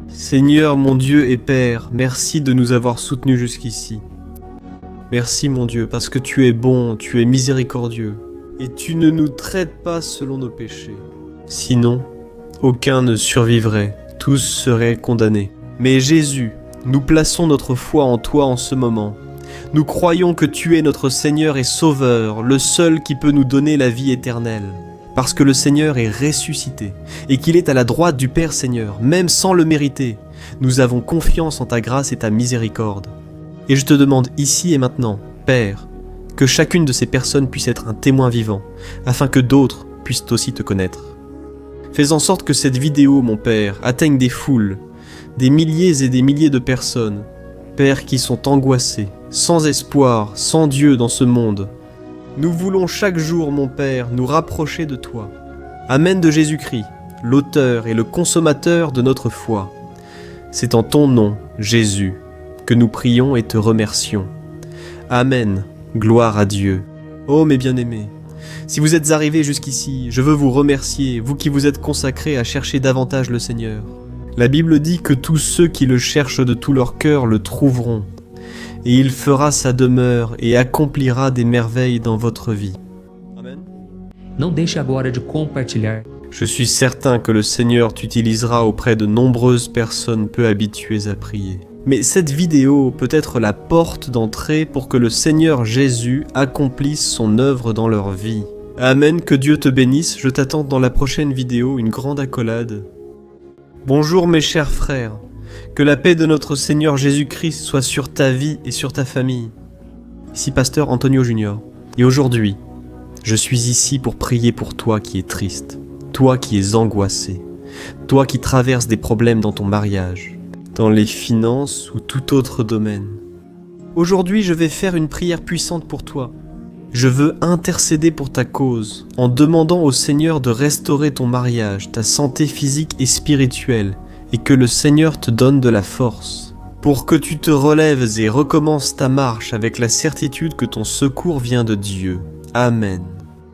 Seigneur mon Dieu et Père, merci de nous avoir soutenus jusqu'ici. Merci mon Dieu, parce que tu es bon, tu es miséricordieux, et tu ne nous traites pas selon nos péchés. Sinon, aucun ne survivrait, tous seraient condamnés. Mais Jésus, nous plaçons notre foi en toi en ce moment. Nous croyons que tu es notre Seigneur et Sauveur, le seul qui peut nous donner la vie éternelle. Parce que le Seigneur est ressuscité et qu'il est à la droite du Père Seigneur, même sans le mériter. Nous avons confiance en ta grâce et ta miséricorde. Et je te demande ici et maintenant, Père, que chacune de ces personnes puisse être un témoin vivant, afin que d'autres puissent aussi te connaître. Fais en sorte que cette vidéo, mon Père, atteigne des foules, des milliers et des milliers de personnes, Père, qui sont angoissés, sans espoir, sans Dieu dans ce monde. Nous voulons chaque jour, mon Père, nous rapprocher de toi. Amen de Jésus-Christ, l'auteur et le consommateur de notre foi. C'est en ton nom, Jésus, que nous prions et te remercions. Amen, gloire à Dieu. Oh mes bien-aimés, si vous êtes arrivés jusqu'ici, je veux vous remercier, vous qui vous êtes consacrés à chercher davantage le Seigneur. La Bible dit que tous ceux qui le cherchent de tout leur cœur le trouveront, et il fera sa demeure et accomplira des merveilles dans votre vie. Amen. Não deixe agora de compartilhar. Je suis certain que le Seigneur t'utilisera auprès de nombreuses personnes peu habituées à prier. Mais cette vidéo peut être la porte d'entrée pour que le Seigneur Jésus accomplisse son œuvre dans leur vie. Amen, que Dieu te bénisse, je t'attends dans la prochaine vidéo, une grande accolade. Bonjour mes chers frères, que la paix de notre Seigneur Jésus-Christ soit sur ta vie et sur ta famille. Ici Pasteur Antonio Junior, et aujourd'hui, je suis ici pour prier pour toi qui es triste, toi qui es angoissé, toi qui traverses des problèmes dans ton mariage, dans les finances ou tout autre domaine. Aujourd'hui, je vais faire une prière puissante pour toi. Je veux intercéder pour ta cause, en demandant au Seigneur de restaurer ton mariage, ta santé physique et spirituelle, et que le Seigneur te donne de la force, pour que tu te relèves et recommences ta marche avec la certitude que ton secours vient de Dieu. Amen.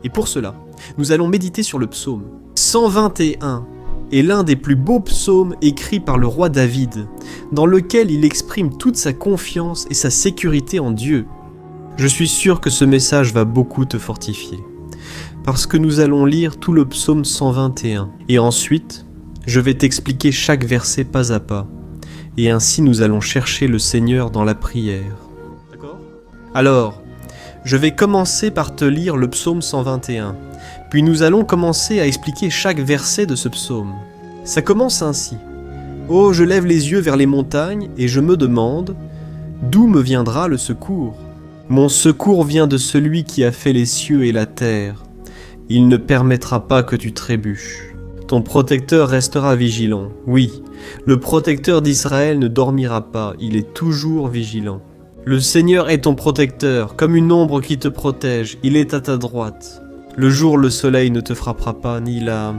Et pour cela, nous allons méditer sur le psaume 121, est l'un des plus beaux psaumes écrits par le roi David, dans lequel il exprime toute sa confiance et sa sécurité en Dieu. Je suis sûr que ce message va beaucoup te fortifier, parce que nous allons lire tout le psaume 121, et ensuite, je vais t'expliquer chaque verset pas à pas, et ainsi nous allons chercher le Seigneur dans la prière. D'accord ? Alors, je vais commencer par te lire le psaume 121, puis nous allons commencer à expliquer chaque verset de ce psaume. Ça commence ainsi. « Oh, je lève les yeux vers les montagnes et je me demande, d'où me viendra le secours ? Mon secours vient de celui qui a fait les cieux et la terre. Il ne permettra pas que tu trébuches. Ton protecteur restera vigilant. Oui, le protecteur d'Israël ne dormira pas, il est toujours vigilant. Le Seigneur est ton protecteur, comme une ombre qui te protège, il est à ta droite. Le jour, le soleil ne te frappera pas, ni la...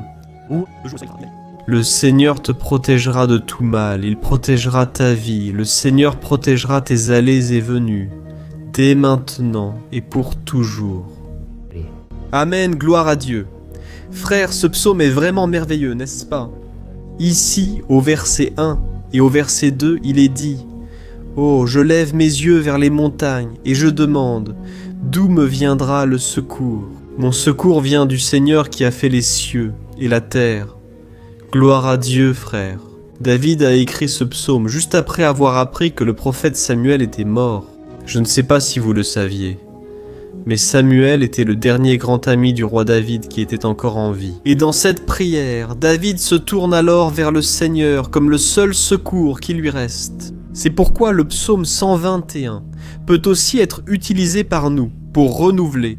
Le Seigneur te protégera de tout mal, il protégera ta vie, le Seigneur protégera tes allées et venues, dès maintenant et pour toujours. Amen, gloire à Dieu. Frère, ce psaume est vraiment merveilleux, n'est-ce pas? Ici, au verset 1 et au verset 2, il est dit « Oh, je lève mes yeux vers les montagnes et je demande, d'où me viendra le secours? Mon secours vient du Seigneur qui a fait les cieux et la terre. » Gloire à Dieu, frère. David a écrit ce psaume juste après avoir appris que le prophète Samuel était mort. Je ne sais pas si vous le saviez, mais Samuel était le dernier grand ami du roi David qui était encore en vie. Et dans cette prière, David se tourne alors vers le Seigneur comme le seul secours qui lui reste. C'est pourquoi le psaume 121 peut aussi être utilisé par nous pour renouveler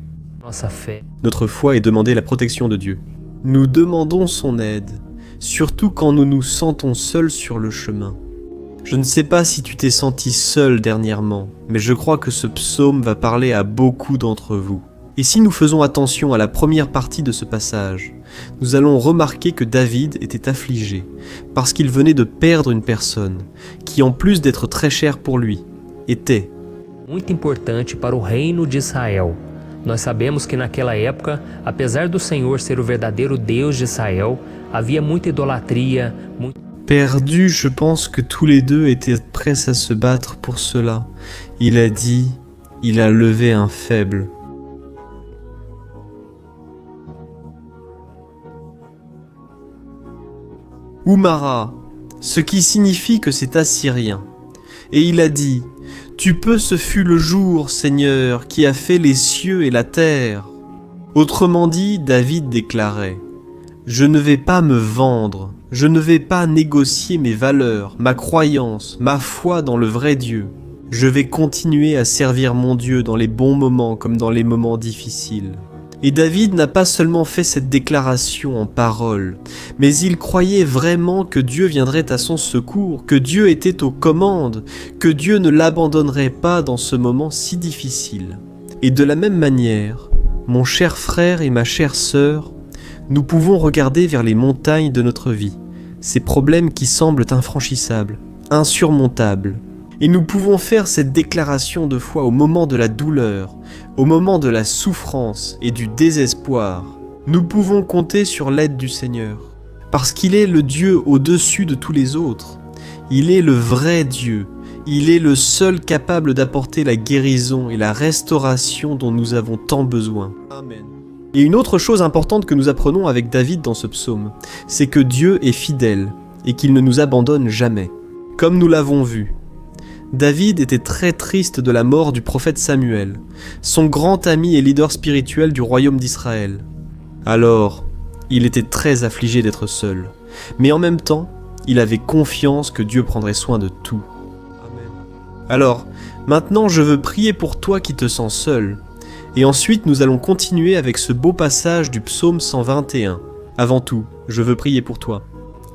notre foi et demander la protection de Dieu. Nous demandons son aide, surtout quand nous nous sentons seuls sur le chemin. Je ne sais pas si tu t'es senti seul dernièrement, mais je crois que ce psaume va parler à beaucoup d'entre vous. Et si nous faisons attention à la première partie de ce passage, nous allons remarquer que David était affligé, parce qu'il venait de perdre une personne, qui en plus d'être très chère pour lui, était muito importante para o reino de Israel. Nós sabemos que naquela época, apesar do Senhor ser o verdadeiro Deus de Israel, havia muita idolatria, Perdu, je pense que tous les deux étaient prêts à se battre pour cela. Il a dit, il a levé un faible. Oumara, ce qui signifie que c'est assyrien. Et il a dit, tu peux, ce fut le jour, Seigneur, qui a fait les cieux et la terre. Autrement dit, David déclarait, je ne vais pas me vendre, je ne vais pas négocier mes valeurs, ma croyance, ma foi dans le vrai Dieu. Je vais continuer à servir mon Dieu dans les bons moments comme dans les moments difficiles. Et David n'a pas seulement fait cette déclaration en paroles, mais il croyait vraiment que Dieu viendrait à son secours, que Dieu était aux commandes, que Dieu ne l'abandonnerait pas dans ce moment si difficile. Et de la même manière, mon cher frère et ma chère sœur, nous pouvons regarder vers les montagnes de notre vie, ces problèmes qui semblent infranchissables, insurmontables. Et nous pouvons faire cette déclaration de foi au moment de la douleur, au moment de la souffrance et du désespoir. Nous pouvons compter sur l'aide du Seigneur, parce qu'il est le Dieu au-dessus de tous les autres. Il est le vrai Dieu, il est le seul capable d'apporter la guérison et la restauration dont nous avons tant besoin. Amen. Et une autre chose importante que nous apprenons avec David dans ce psaume, c'est que Dieu est fidèle et qu'il ne nous abandonne jamais. Comme nous l'avons vu, David était très triste de la mort du prophète Samuel, son grand ami et leader spirituel du royaume d'Israël. Alors, il était très affligé d'être seul, mais en même temps, il avait confiance que Dieu prendrait soin de tout. Amen. Alors, maintenant je veux prier pour toi qui te sens seul, et ensuite nous allons continuer avec ce beau passage du psaume 121. Avant tout, je veux prier pour toi.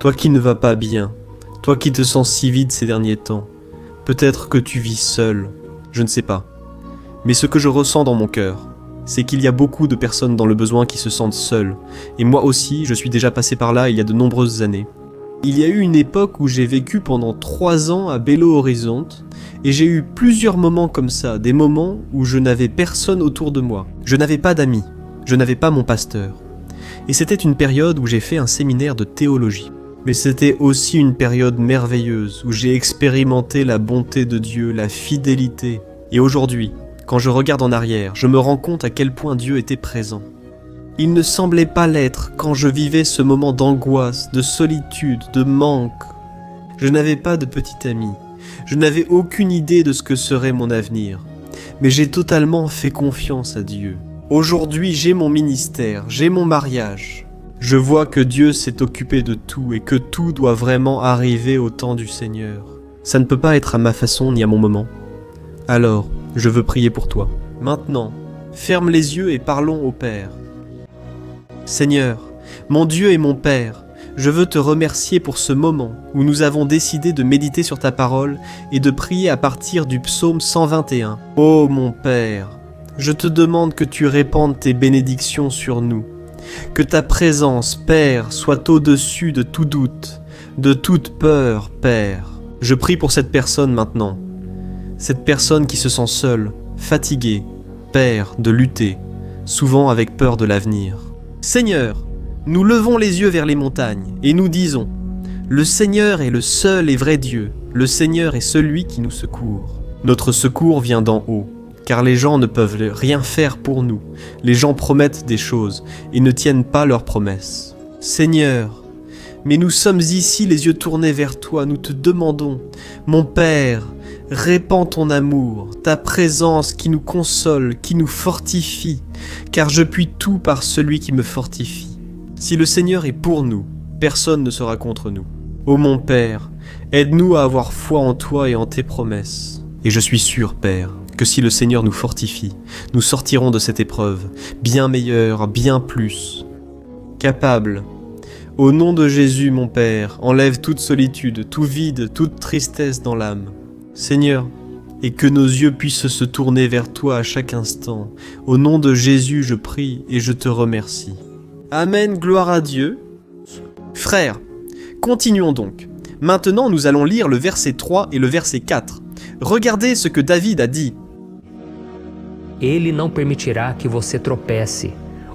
Toi qui ne vas pas bien, toi qui te sens si vide ces derniers temps, peut-être que tu vis seul, je ne sais pas. Mais ce que je ressens dans mon cœur, c'est qu'il y a beaucoup de personnes dans le besoin qui se sentent seules. Et moi aussi, je suis déjà passé par là il y a de nombreuses années. Il y a eu une époque où j'ai vécu pendant 3 ans à Belo Horizonte, et j'ai eu plusieurs moments comme ça, des moments où je n'avais personne autour de moi. Je n'avais pas d'amis, je n'avais pas mon pasteur. Et c'était une période où j'ai fait un séminaire de théologie. Mais c'était aussi une période merveilleuse où j'ai expérimenté la bonté de Dieu, la fidélité. Et aujourd'hui, quand je regarde en arrière, je me rends compte à quel point Dieu était présent. Il ne semblait pas l'être quand je vivais ce moment d'angoisse, de solitude, de manque. Je n'avais pas de petit ami. Je n'avais aucune idée de ce que serait mon avenir. Mais j'ai totalement fait confiance à Dieu. Aujourd'hui, j'ai mon ministère, j'ai mon mariage. Je vois que Dieu s'est occupé de tout et que tout doit vraiment arriver au temps du Seigneur. Ça ne peut pas être à ma façon ni à mon moment. Alors, je veux prier pour toi. Maintenant, ferme les yeux et parlons au Père. Seigneur, mon Dieu et mon Père, je veux te remercier pour ce moment où nous avons décidé de méditer sur ta parole et de prier à partir du psaume 121. Ô mon Père, je te demande que tu répandes tes bénédictions sur nous. Que ta présence, Père, soit au-dessus de tout doute, de toute peur, Père. Je prie pour cette personne maintenant. Cette personne qui se sent seule, fatiguée, Père, de lutter, souvent avec peur de l'avenir. Seigneur, nous levons les yeux vers les montagnes et nous disons : le Seigneur est le seul et vrai Dieu, le Seigneur est celui qui nous secourt. Notre secours vient d'en haut, car les gens ne peuvent rien faire pour nous. Les gens promettent des choses et ne tiennent pas leurs promesses. Seigneur, mais nous sommes ici les yeux tournés vers toi, nous te demandons, mon Père, répands ton amour, ta présence qui nous console, qui nous fortifie, car je puis tout par celui qui me fortifie. Si le Seigneur est pour nous, personne ne sera contre nous. Ô mon Père, aide-nous à avoir foi en toi et en tes promesses. Et je suis sûr, Père, que si le Seigneur nous fortifie, nous sortirons de cette épreuve, bien meilleurs, bien plus. Capables. Au nom de Jésus, mon Père, enlève toute solitude, tout vide, toute tristesse dans l'âme. Seigneur, et que nos yeux puissent se tourner vers toi à chaque instant. Au nom de Jésus, je prie et je te remercie. Amen, gloire à Dieu. Frères, continuons donc. Maintenant, nous allons lire le verset 3 et le verset 4. Regardez ce que David a dit. Ele não permitirá que você tropece.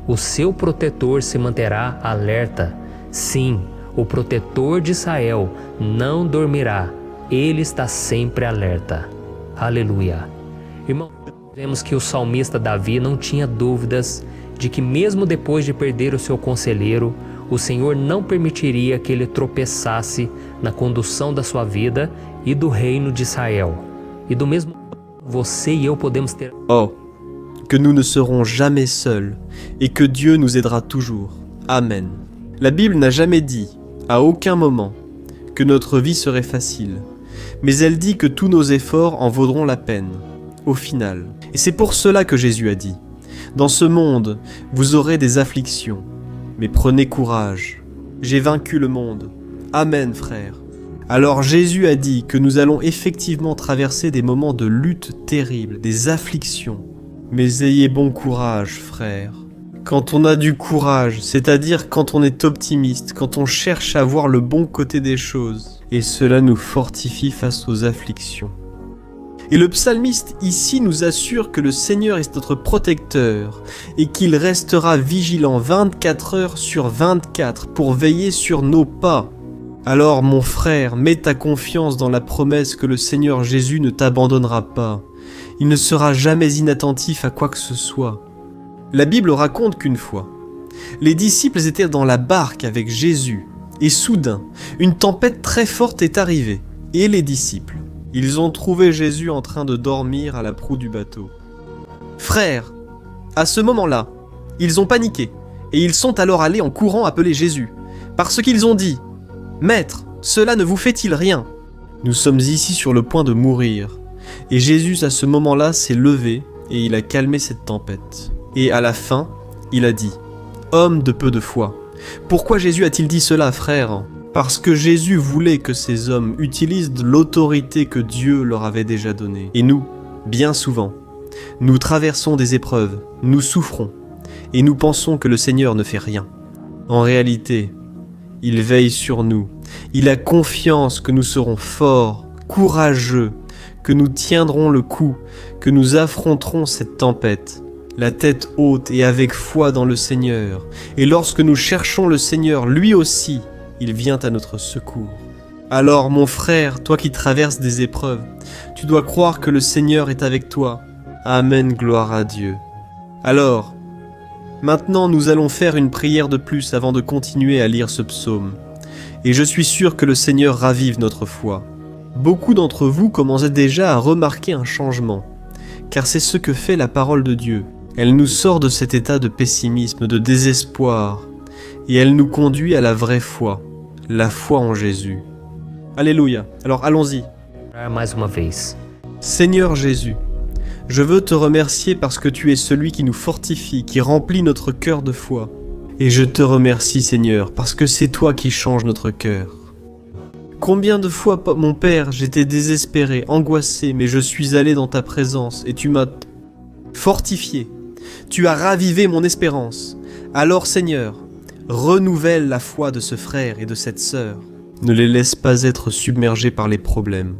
O seu protetor se manterá alerta. Sim, o protetor de Israel não dormirá. Ele está sempre alerta. Aleluia. Irmão, vemos que o salmista Davi não tinha dúvidas de que mesmo depois de perder o seu conselheiro, o Senhor não permitiria que ele tropeçasse na condução da sua vida e do reino de Israel. E do mesmo você e eu podemos ter... Oh, que nous ne serons jamais seuls et que Dieu nous aidera toujours. Amen. La Bible n'a jamais dit, à aucun moment, que notre vie serait facile, mais elle dit que tous nos efforts en vaudront la peine, au final. Et c'est pour cela que Jésus a dit, dans ce monde, vous aurez des afflictions, mais prenez courage, j'ai vaincu le monde. Amen, frère. Alors Jésus a dit que nous allons effectivement traverser des moments de lutte terribles, des afflictions. Mais ayez bon courage, frère. Quand on a du courage, c'est-à-dire quand on est optimiste, quand on cherche à voir le bon côté des choses, et cela nous fortifie face aux afflictions. Et le psalmiste ici nous assure que le Seigneur est notre protecteur et qu'il restera vigilant 24 heures sur 24 pour veiller sur nos pas. Alors mon frère, mets ta confiance dans la promesse que le Seigneur Jésus ne t'abandonnera pas. Il ne sera jamais inattentif à quoi que ce soit. La Bible raconte qu'une fois, les disciples étaient dans la barque avec Jésus et soudain, une tempête très forte est arrivée et les disciples, ils ont trouvé Jésus en train de dormir à la proue du bateau. Frères, à ce moment-là, ils ont paniqué et ils sont alors allés en courant appeler Jésus parce qu'ils ont dit « Maître, cela ne vous fait-il rien ? Nous sommes ici sur le point de mourir. » Et Jésus à ce moment-là s'est levé et il a calmé cette tempête. Et à la fin, il a dit « Homme de peu de foi ». Pourquoi Jésus a-t-il dit cela, frère ? Parce que Jésus voulait que ces hommes utilisent l'autorité que Dieu leur avait déjà donnée. Et nous, bien souvent, nous traversons des épreuves, nous souffrons, et nous pensons que le Seigneur ne fait rien. En réalité, il veille sur nous. Il a confiance que nous serons forts, courageux, que nous tiendrons le coup, que nous affronterons cette tempête. la tête haute et avec foi dans le Seigneur. Et lorsque nous cherchons le Seigneur, lui aussi, il vient à notre secours. Alors, mon frère, toi qui traverses des épreuves, tu dois croire que le Seigneur est avec toi. Amen, gloire à Dieu. Alors, maintenant nous allons faire une prière de plus avant de continuer à lire ce psaume. Et je suis sûr que le Seigneur ravive notre foi. Beaucoup d'entre vous commencez déjà à remarquer un changement, car c'est ce que fait la parole de Dieu. Elle nous sort de cet état de pessimisme, de désespoir, et elle nous conduit à la vraie foi, la foi en Jésus. Alléluia. Alors allons-y. Mais uma vez. Seigneur Jésus, je veux te remercier parce que tu es celui qui nous fortifie, qui remplit notre cœur de foi. Et je te remercie Seigneur, parce que c'est toi qui changes notre cœur. Combien de fois, mon Père, j'étais désespéré, angoissé, mais je suis allé dans ta présence et tu m'as fortifié. Tu as ravivé mon espérance. Alors Seigneur, renouvelle la foi de ce frère et de cette sœur. Ne les laisse pas être submergés par les problèmes,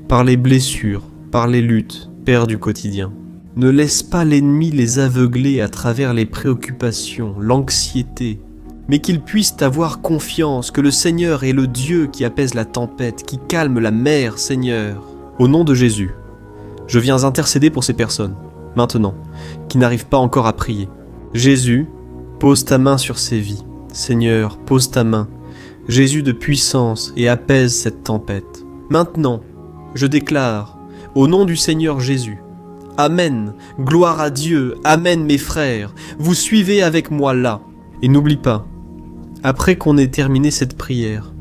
par les blessures, par les luttes, Père du quotidien. Ne laisse pas l'ennemi les aveugler à travers les préoccupations, l'anxiété, mais qu'ils puissent avoir confiance que le Seigneur est le Dieu qui apaise la tempête, qui calme la mer, Seigneur. Au nom de Jésus, je viens intercéder pour ces personnes, maintenant, qui n'arrivent pas encore à prier. Jésus, pose ta main sur ces vies. Seigneur, pose ta main. Jésus de puissance et apaise cette tempête. Maintenant, je déclare, au nom du Seigneur Jésus, Amen, gloire à Dieu, Amen mes frères, vous suivez avec moi là. Et n'oublie pas, après qu'on ait terminé cette prière,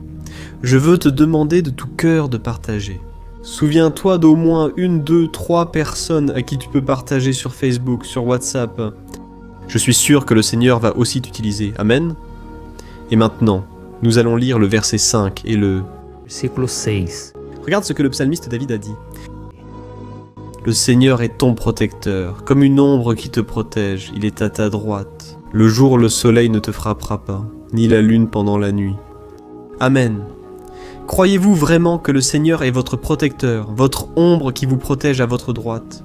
je veux te demander de tout cœur de partager. Souviens-toi d'au moins 1, 2, 3 personnes à qui tu peux partager sur Facebook, sur WhatsApp. Je suis sûr que le Seigneur va aussi t'utiliser. Amen. Et maintenant, nous allons lire le verset 5 et le... Versículo 6. Regarde ce que le psalmiste David a dit. Le Seigneur est ton protecteur, comme une ombre qui te protège, il est à ta droite. Le jour, le soleil ne te frappera pas, ni la lune pendant la nuit. Amen. Croyez-vous vraiment que le Seigneur est votre protecteur, votre ombre qui vous protège à votre droite?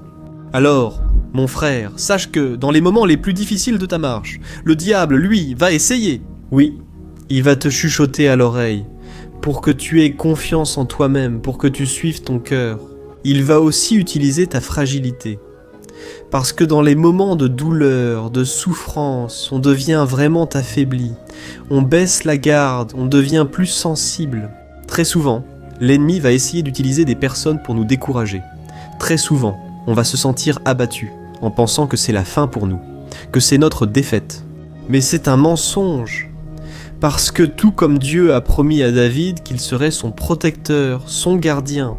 Alors, mon frère, sache que, dans les moments les plus difficiles de ta marche, le diable, lui, va essayer. Oui, il va te chuchoter à l'oreille, pour que tu aies confiance en toi-même, pour que tu suives ton cœur. Il va aussi utiliser ta fragilité. Parce que dans les moments de douleur, de souffrance, on devient vraiment affaibli. On baisse la garde, on devient plus sensible. Très souvent, l'ennemi va essayer d'utiliser des personnes pour nous décourager. Très souvent, on va se sentir abattu, en pensant que c'est la fin pour nous, que c'est notre défaite. Mais c'est un mensonge. Parce que tout comme Dieu a promis à David qu'il serait son protecteur, son gardien,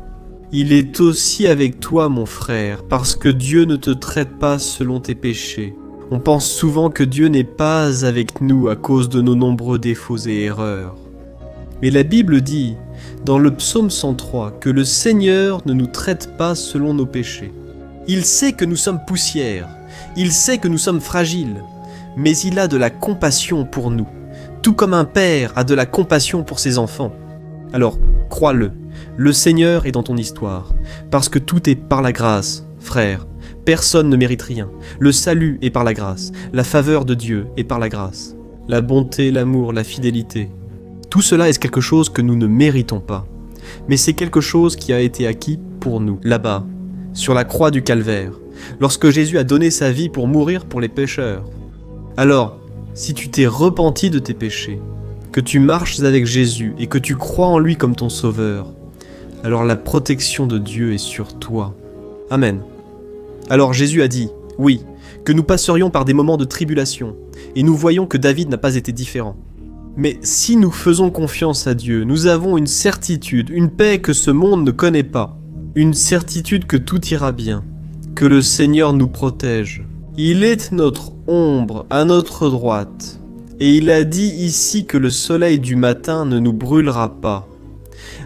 il est aussi avec toi mon frère, parce que Dieu ne te traite pas selon tes péchés. On pense souvent que Dieu n'est pas avec nous à cause de nos nombreux défauts et erreurs. Mais la Bible dit, dans le psaume 103, que le Seigneur ne nous traite pas selon nos péchés. Il sait que nous sommes poussière, il sait que nous sommes fragiles, mais il a de la compassion pour nous. Tout comme un père a de la compassion pour ses enfants. Alors, crois-le, le Seigneur est dans ton histoire, parce que tout est par la grâce, frère. Personne ne mérite rien. Le salut est par la grâce, la faveur de Dieu est par la grâce. La bonté, l'amour, la fidélité. Tout cela est quelque chose que nous ne méritons pas. Mais c'est quelque chose qui a été acquis pour nous, là-bas, sur la croix du calvaire, lorsque Jésus a donné sa vie pour mourir pour les pécheurs. Alors, si tu t'es repenti de tes péchés, que tu marches avec Jésus et que tu crois en lui comme ton sauveur, alors la protection de Dieu est sur toi. Amen. Alors Jésus a dit, oui, que nous passerions par des moments de tribulation, et nous voyons que David n'a pas été différent. Mais si nous faisons confiance à Dieu, nous avons une certitude, une paix que ce monde ne connaît pas, une certitude que tout ira bien, que le Seigneur nous protège. Il est notre ombre à notre droite, et il a dit ici que le soleil du matin ne nous brûlera pas.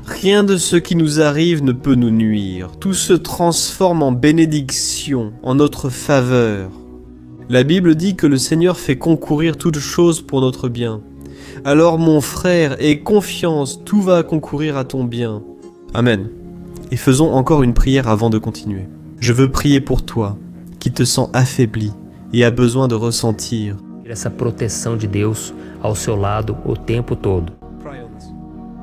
Rien de ce qui nous arrive ne peut nous nuire, tout se transforme en bénédiction, en notre faveur. La Bible dit que le Seigneur fait concourir toutes choses pour notre bien. Alors mon frère, aie confiance, tout va concourir à ton bien. Amen. Et faisons encore une prière avant de continuer. Je veux prier pour toi, qui te sens affaibli et a besoin de ressentir. Essa proteção de Deus ao seu lado o tempo todo.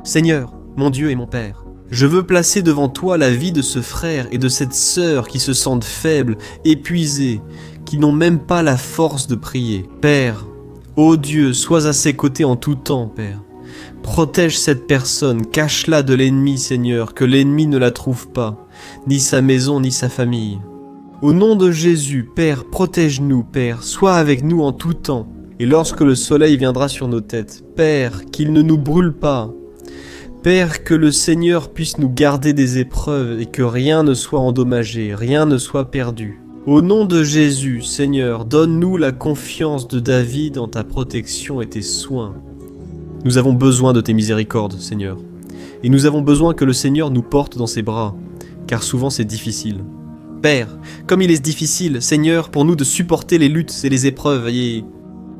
Seigneur, mon Dieu et mon Père, je veux placer devant toi la vie de ce frère et de cette sœur qui se sentent faibles, épuisés, qui n'ont même pas la force de prier. Père, ô Dieu, sois à ses côtés en tout temps, Père. Protège cette personne, cache-la de l'ennemi, Seigneur, que l'ennemi ne la trouve pas, ni sa maison, ni sa famille. Au nom de Jésus, Père, protège-nous, Père, sois avec nous en tout temps. Et lorsque le soleil viendra sur nos têtes, Père, qu'il ne nous brûle pas. Père, que le Seigneur puisse nous garder des épreuves et que rien ne soit endommagé, rien ne soit perdu. Au nom de Jésus, Seigneur, donne-nous la confiance de David en ta protection et tes soins. Nous avons besoin de tes miséricordes, Seigneur. Et nous avons besoin que le Seigneur nous porte dans ses bras, car souvent c'est difficile. Père, comme il est difficile, Seigneur, pour nous de supporter les luttes et les épreuves, et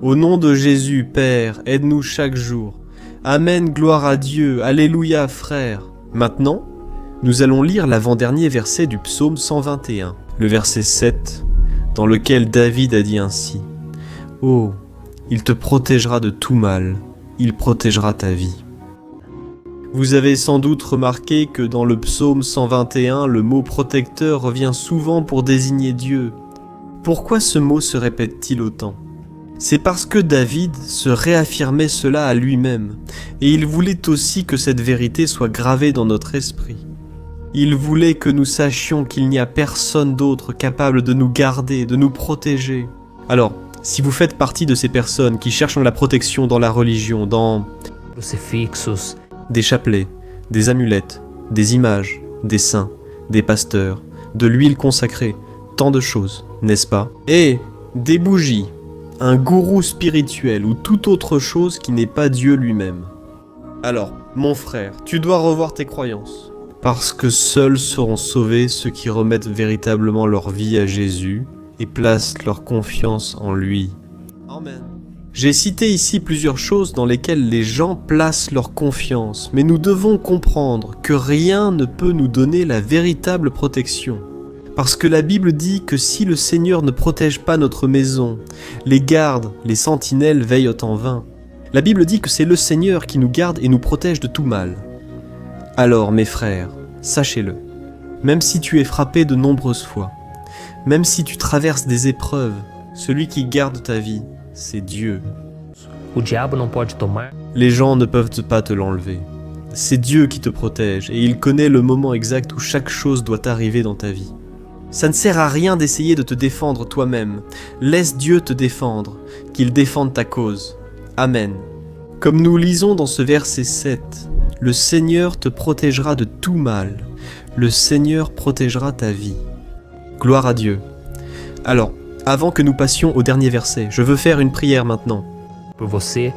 au nom de Jésus, Père, aide-nous chaque jour. Amen, gloire à Dieu, alléluia, frère. Maintenant, nous allons lire l'avant-dernier verset du psaume 121, le verset 7, dans lequel David a dit ainsi : « Oh, il te protégera de tout mal, il protégera ta vie. » Vous avez sans doute remarqué que dans le psaume 121, le mot protecteur revient souvent pour désigner Dieu. Pourquoi ce mot se répète-t-il autant ? C'est parce que David se réaffirmait cela à lui-même, et il voulait aussi que cette vérité soit gravée dans notre esprit. Il voulait que nous sachions qu'il n'y a personne d'autre capable de nous garder, de nous protéger. Alors, si vous faites partie de ces personnes qui cherchent la protection dans la religion, dans Crucifixos, des chapelets, des amulettes, des images, des saints, des pasteurs, de l'huile consacrée, tant de choses, n'est-ce pas ? Et des bougies, un gourou spirituel ou toute autre chose qui n'est pas Dieu lui-même. Alors, mon frère, tu dois revoir tes croyances, parce que seuls seront sauvés ceux qui remettent véritablement leur vie à Jésus et placent leur confiance en lui. Amen. J'ai cité ici plusieurs choses dans lesquelles les gens placent leur confiance, mais nous devons comprendre que rien ne peut nous donner la véritable protection. Parce que la Bible dit que si le Seigneur ne protège pas notre maison, les gardes, les sentinelles veillent en vain. La Bible dit que c'est le Seigneur qui nous garde et nous protège de tout mal. Alors, mes frères, sachez-le, même si tu es frappé de nombreuses fois, même si tu traverses des épreuves, celui qui garde ta vie, c'est Dieu. o diabo não pode tomar. Les gens ne peuvent pas te l'enlever. C'est Dieu qui te protège et il connaît le moment exact où chaque chose doit arriver dans ta vie. Ça ne sert à rien d'essayer de te défendre toi-même. Laisse Dieu te défendre, qu'il défende ta cause. Amen. Comme nous lisons dans ce verset 7, le Seigneur te protégera de tout mal. Le Seigneur protégera ta vie. Gloire à Dieu. Alors, avant que nous passions au dernier verset, je veux faire une prière maintenant. Por você,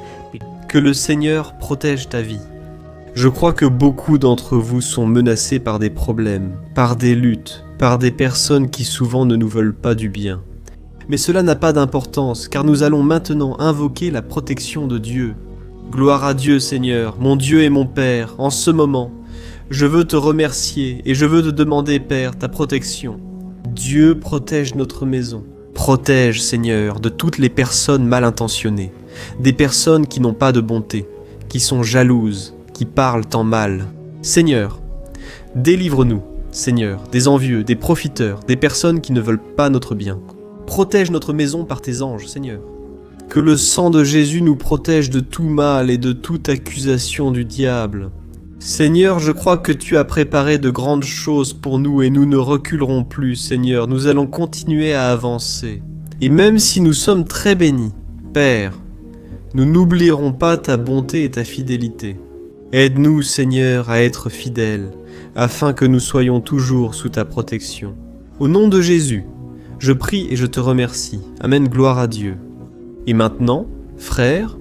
Que le Seigneur protège ta vie. Je crois que beaucoup d'entre vous sont menacés par des problèmes, par des luttes, par des personnes qui souvent ne nous veulent pas du bien. Mais cela n'a pas d'importance, car nous allons maintenant invoquer la protection de Dieu. Gloire à Dieu, Seigneur, mon Dieu et mon Père, en ce moment, je veux te remercier et je veux te demander, Père, ta protection. Dieu protège notre maison. Protège, Seigneur, de toutes les personnes mal intentionnées, des personnes qui n'ont pas de bonté, qui sont jalouses, qui parlent en mal. Seigneur, délivre-nous, Seigneur, des envieux, des profiteurs, des personnes qui ne veulent pas notre bien. Protège notre maison par tes anges, Seigneur. Que le sang de Jésus nous protège de tout mal et de toute accusation du diable. Seigneur, je crois que tu as préparé de grandes choses pour nous et nous ne reculerons plus, Seigneur. Nous allons continuer à avancer. Et même si nous sommes très bénis, Père, nous n'oublierons pas ta bonté et ta fidélité. Aide-nous, Seigneur, à être fidèles, afin que nous soyons toujours sous ta protection. Au nom de Jésus, je prie et je te remercie. Amen, gloire à Dieu. Et maintenant, frères,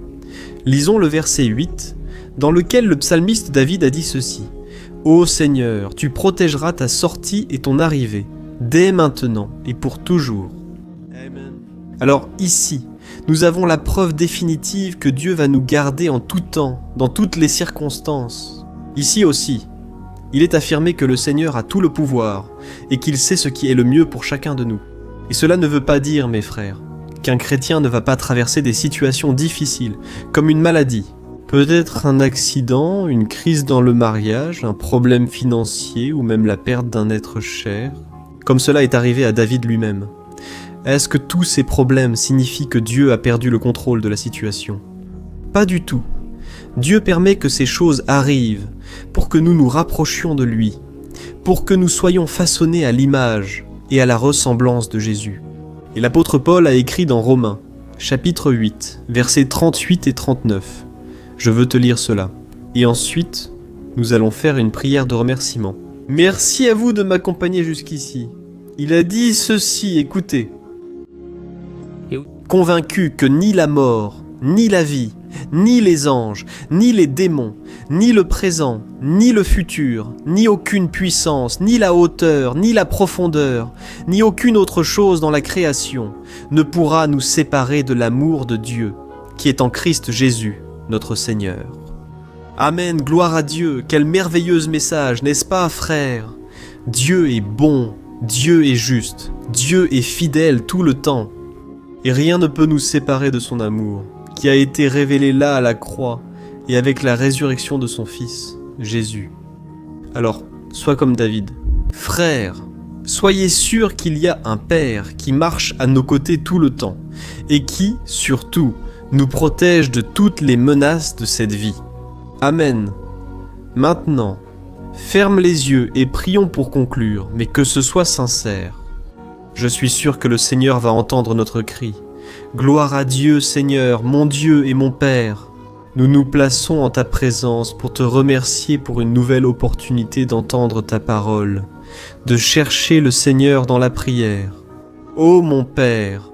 lisons le verset 8, dans lequel le psalmiste David a dit ceci : « Ô Seigneur, tu protégeras ta sortie et ton arrivée, dès maintenant et pour toujours. » Amen. Alors ici, nous avons la preuve définitive que Dieu va nous garder en tout temps, dans toutes les circonstances. Ici aussi, il est affirmé que le Seigneur a tout le pouvoir et qu'il sait ce qui est le mieux pour chacun de nous. Et cela ne veut pas dire, mes frères, qu'un chrétien ne va pas traverser des situations difficiles, comme une maladie, peut-être un accident, une crise dans le mariage, un problème financier ou même la perte d'un être cher, comme cela est arrivé à David lui-même. Est-ce que tous ces problèmes signifient que Dieu a perdu le contrôle de la situation ? Pas du tout. Dieu permet que ces choses arrivent pour que nous nous rapprochions de lui, pour que nous soyons façonnés à l'image et à la ressemblance de Jésus. Et l'apôtre Paul a écrit dans Romains, chapitre 8, versets 38 et 39. Je veux te lire cela. Et ensuite, nous allons faire une prière de remerciement. Merci à vous de m'accompagner jusqu'ici. Il a dit ceci, écoutez. Convaincu que ni la mort, ni la vie, ni les anges, ni les démons, ni le présent, ni le futur, ni aucune puissance, ni la hauteur, ni la profondeur, ni aucune autre chose dans la création ne pourra nous séparer de l'amour de Dieu, qui est en Christ Jésus, notre Seigneur. Amen, gloire à Dieu, quel merveilleux message, n'est-ce pas, frères ? Dieu est bon, Dieu est juste, Dieu est fidèle tout le temps, et rien ne peut nous séparer de son amour, qui a été révélé là à la croix et avec la résurrection de son Fils, Jésus. Alors, sois comme David. Frères, soyez sûrs qu'il y a un Père qui marche à nos côtés tout le temps et qui, surtout, nous protège de toutes les menaces de cette vie. Amen. Maintenant, ferme les yeux et prions pour conclure, mais que ce soit sincère. Je suis sûr que le Seigneur va entendre notre cri. Gloire à Dieu, Seigneur, mon Dieu et mon Père. Nous nous plaçons en ta présence pour te remercier pour une nouvelle opportunité d'entendre ta parole, de chercher le Seigneur dans la prière. Ô mon Père,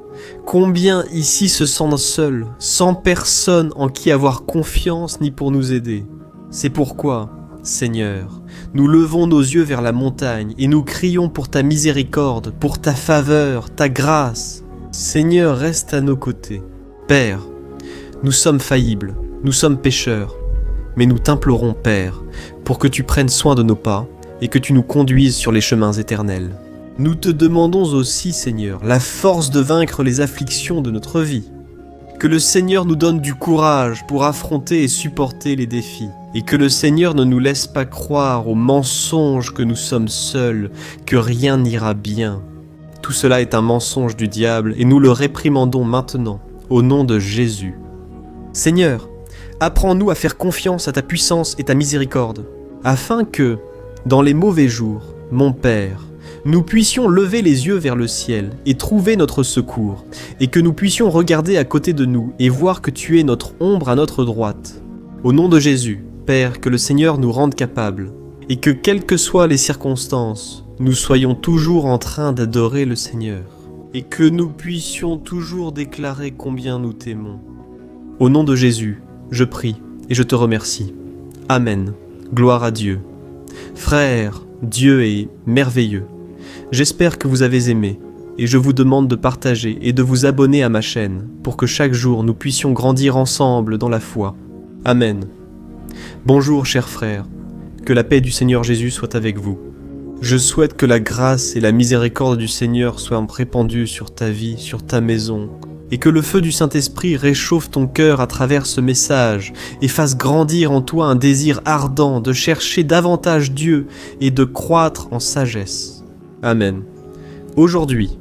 combien ici se sentent seuls, sans personne en qui avoir confiance ni pour nous aider. C'est pourquoi, Seigneur, nous levons nos yeux vers la montagne et nous crions pour ta miséricorde, pour ta faveur, ta grâce. Seigneur, reste à nos côtés. Père, nous sommes faillibles, nous sommes pécheurs, mais nous t'implorons, Père, pour que tu prennes soin de nos pas et que tu nous conduises sur les chemins éternels. Nous te demandons aussi, Seigneur, la force de vaincre les afflictions de notre vie. Que le Seigneur nous donne du courage pour affronter et supporter les défis, et que le Seigneur ne nous laisse pas croire aux mensonges que nous sommes seuls, que rien n'ira bien. Tout cela est un mensonge du diable et nous le réprimandons maintenant, au nom de Jésus. Seigneur, apprends-nous à faire confiance à ta puissance et ta miséricorde, afin que, dans les mauvais jours, mon Père, nous puissions lever les yeux vers le ciel et trouver notre secours, et que nous puissions regarder à côté de nous et voir que tu es notre ombre à notre droite. Au nom de Jésus, Père, que le Seigneur nous rende capables, et que quelles que soient les circonstances, nous soyons toujours en train d'adorer le Seigneur, et que nous puissions toujours déclarer combien nous t'aimons. Au nom de Jésus, je prie et je te remercie. Amen. Gloire à Dieu. Frères, Dieu est merveilleux. J'espère que vous avez aimé, et je vous demande de partager et de vous abonner à ma chaîne, pour que chaque jour nous puissions grandir ensemble dans la foi. Amen. Bonjour chers frères, que la paix du Seigneur Jésus soit avec vous. Je souhaite que la grâce et la miséricorde du Seigneur soient répandues sur ta vie, sur ta maison, et que le feu du Saint-Esprit réchauffe ton cœur à travers ce message et fasse grandir en toi un désir ardent de chercher davantage Dieu et de croître en sagesse. Amen. Aujourd'hui,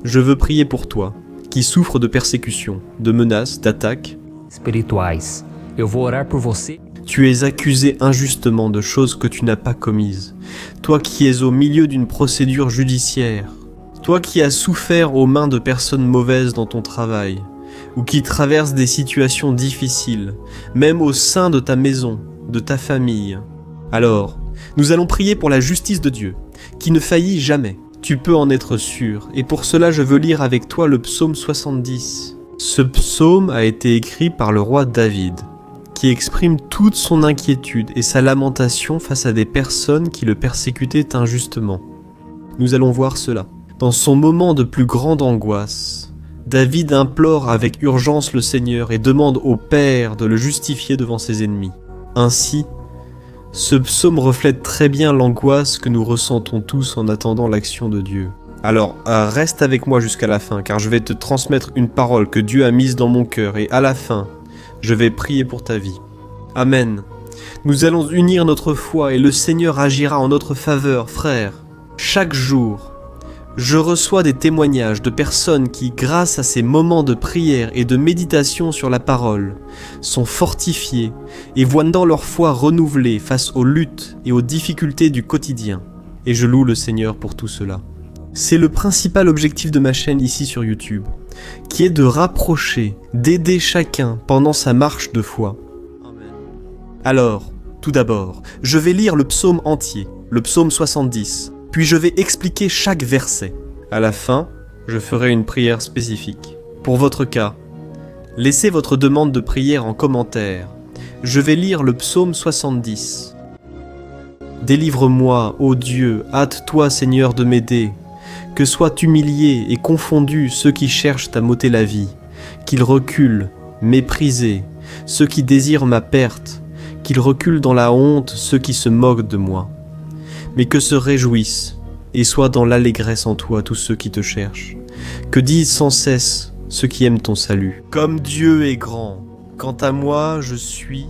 je veux prier pour toi, qui souffre de persécutions, de menaces, d'attaques espirituais. Eu vou orar por você. Tu es accusé injustement de choses que tu n'as pas commises. Toi qui es au milieu d'une procédure judiciaire. Toi qui as souffert aux mains de personnes mauvaises dans ton travail, ou qui traverses des situations difficiles, même au sein de ta maison, de ta famille. Alors, nous allons prier pour la justice de Dieu, qui ne faillit jamais. Tu peux en être sûr, et pour cela je veux lire avec toi le psaume 70. Ce psaume a été écrit par le roi David, qui exprime toute son inquiétude et sa lamentation face à des personnes qui le persécutaient injustement. Nous allons voir cela. Dans son moment de plus grande angoisse, David implore avec urgence le Seigneur et demande au Père de le justifier devant ses ennemis. Ainsi, ce psaume reflète très bien l'angoisse que nous ressentons tous en attendant l'action de Dieu. Alors, reste avec moi jusqu'à la fin, car je vais te transmettre une parole que Dieu a mise dans mon cœur, et à la fin, je vais prier pour ta vie. Amen. Nous allons unir notre foi, et le Seigneur agira en notre faveur, frères. Chaque jour, je reçois des témoignages de personnes qui, grâce à ces moments de prière et de méditation sur la parole, sont fortifiées et voient dans leur foi renouvelée face aux luttes et aux difficultés du quotidien. Et je loue le Seigneur pour tout cela. C'est le principal objectif de ma chaîne ici sur YouTube, qui est de rapprocher, d'aider chacun pendant sa marche de foi. Alors, tout d'abord, je vais lire le psaume entier, le psaume 70, puis je vais expliquer chaque verset. À la fin, je ferai une prière spécifique. Pour votre cas, laissez votre demande de prière en commentaire. Je vais lire le psaume 70. Délivre-moi, ô Dieu, hâte-toi Seigneur de m'aider. Que soient humiliés et confondus ceux qui cherchent à m'ôter la vie, qu'ils reculent, méprisés, ceux qui désirent ma perte, qu'ils reculent dans la honte ceux qui se moquent de moi. Mais que se réjouissent et soient dans l'allégresse en toi tous ceux qui te cherchent. Que disent sans cesse ceux qui aiment ton salut. Comme Dieu est grand, quant à moi je suis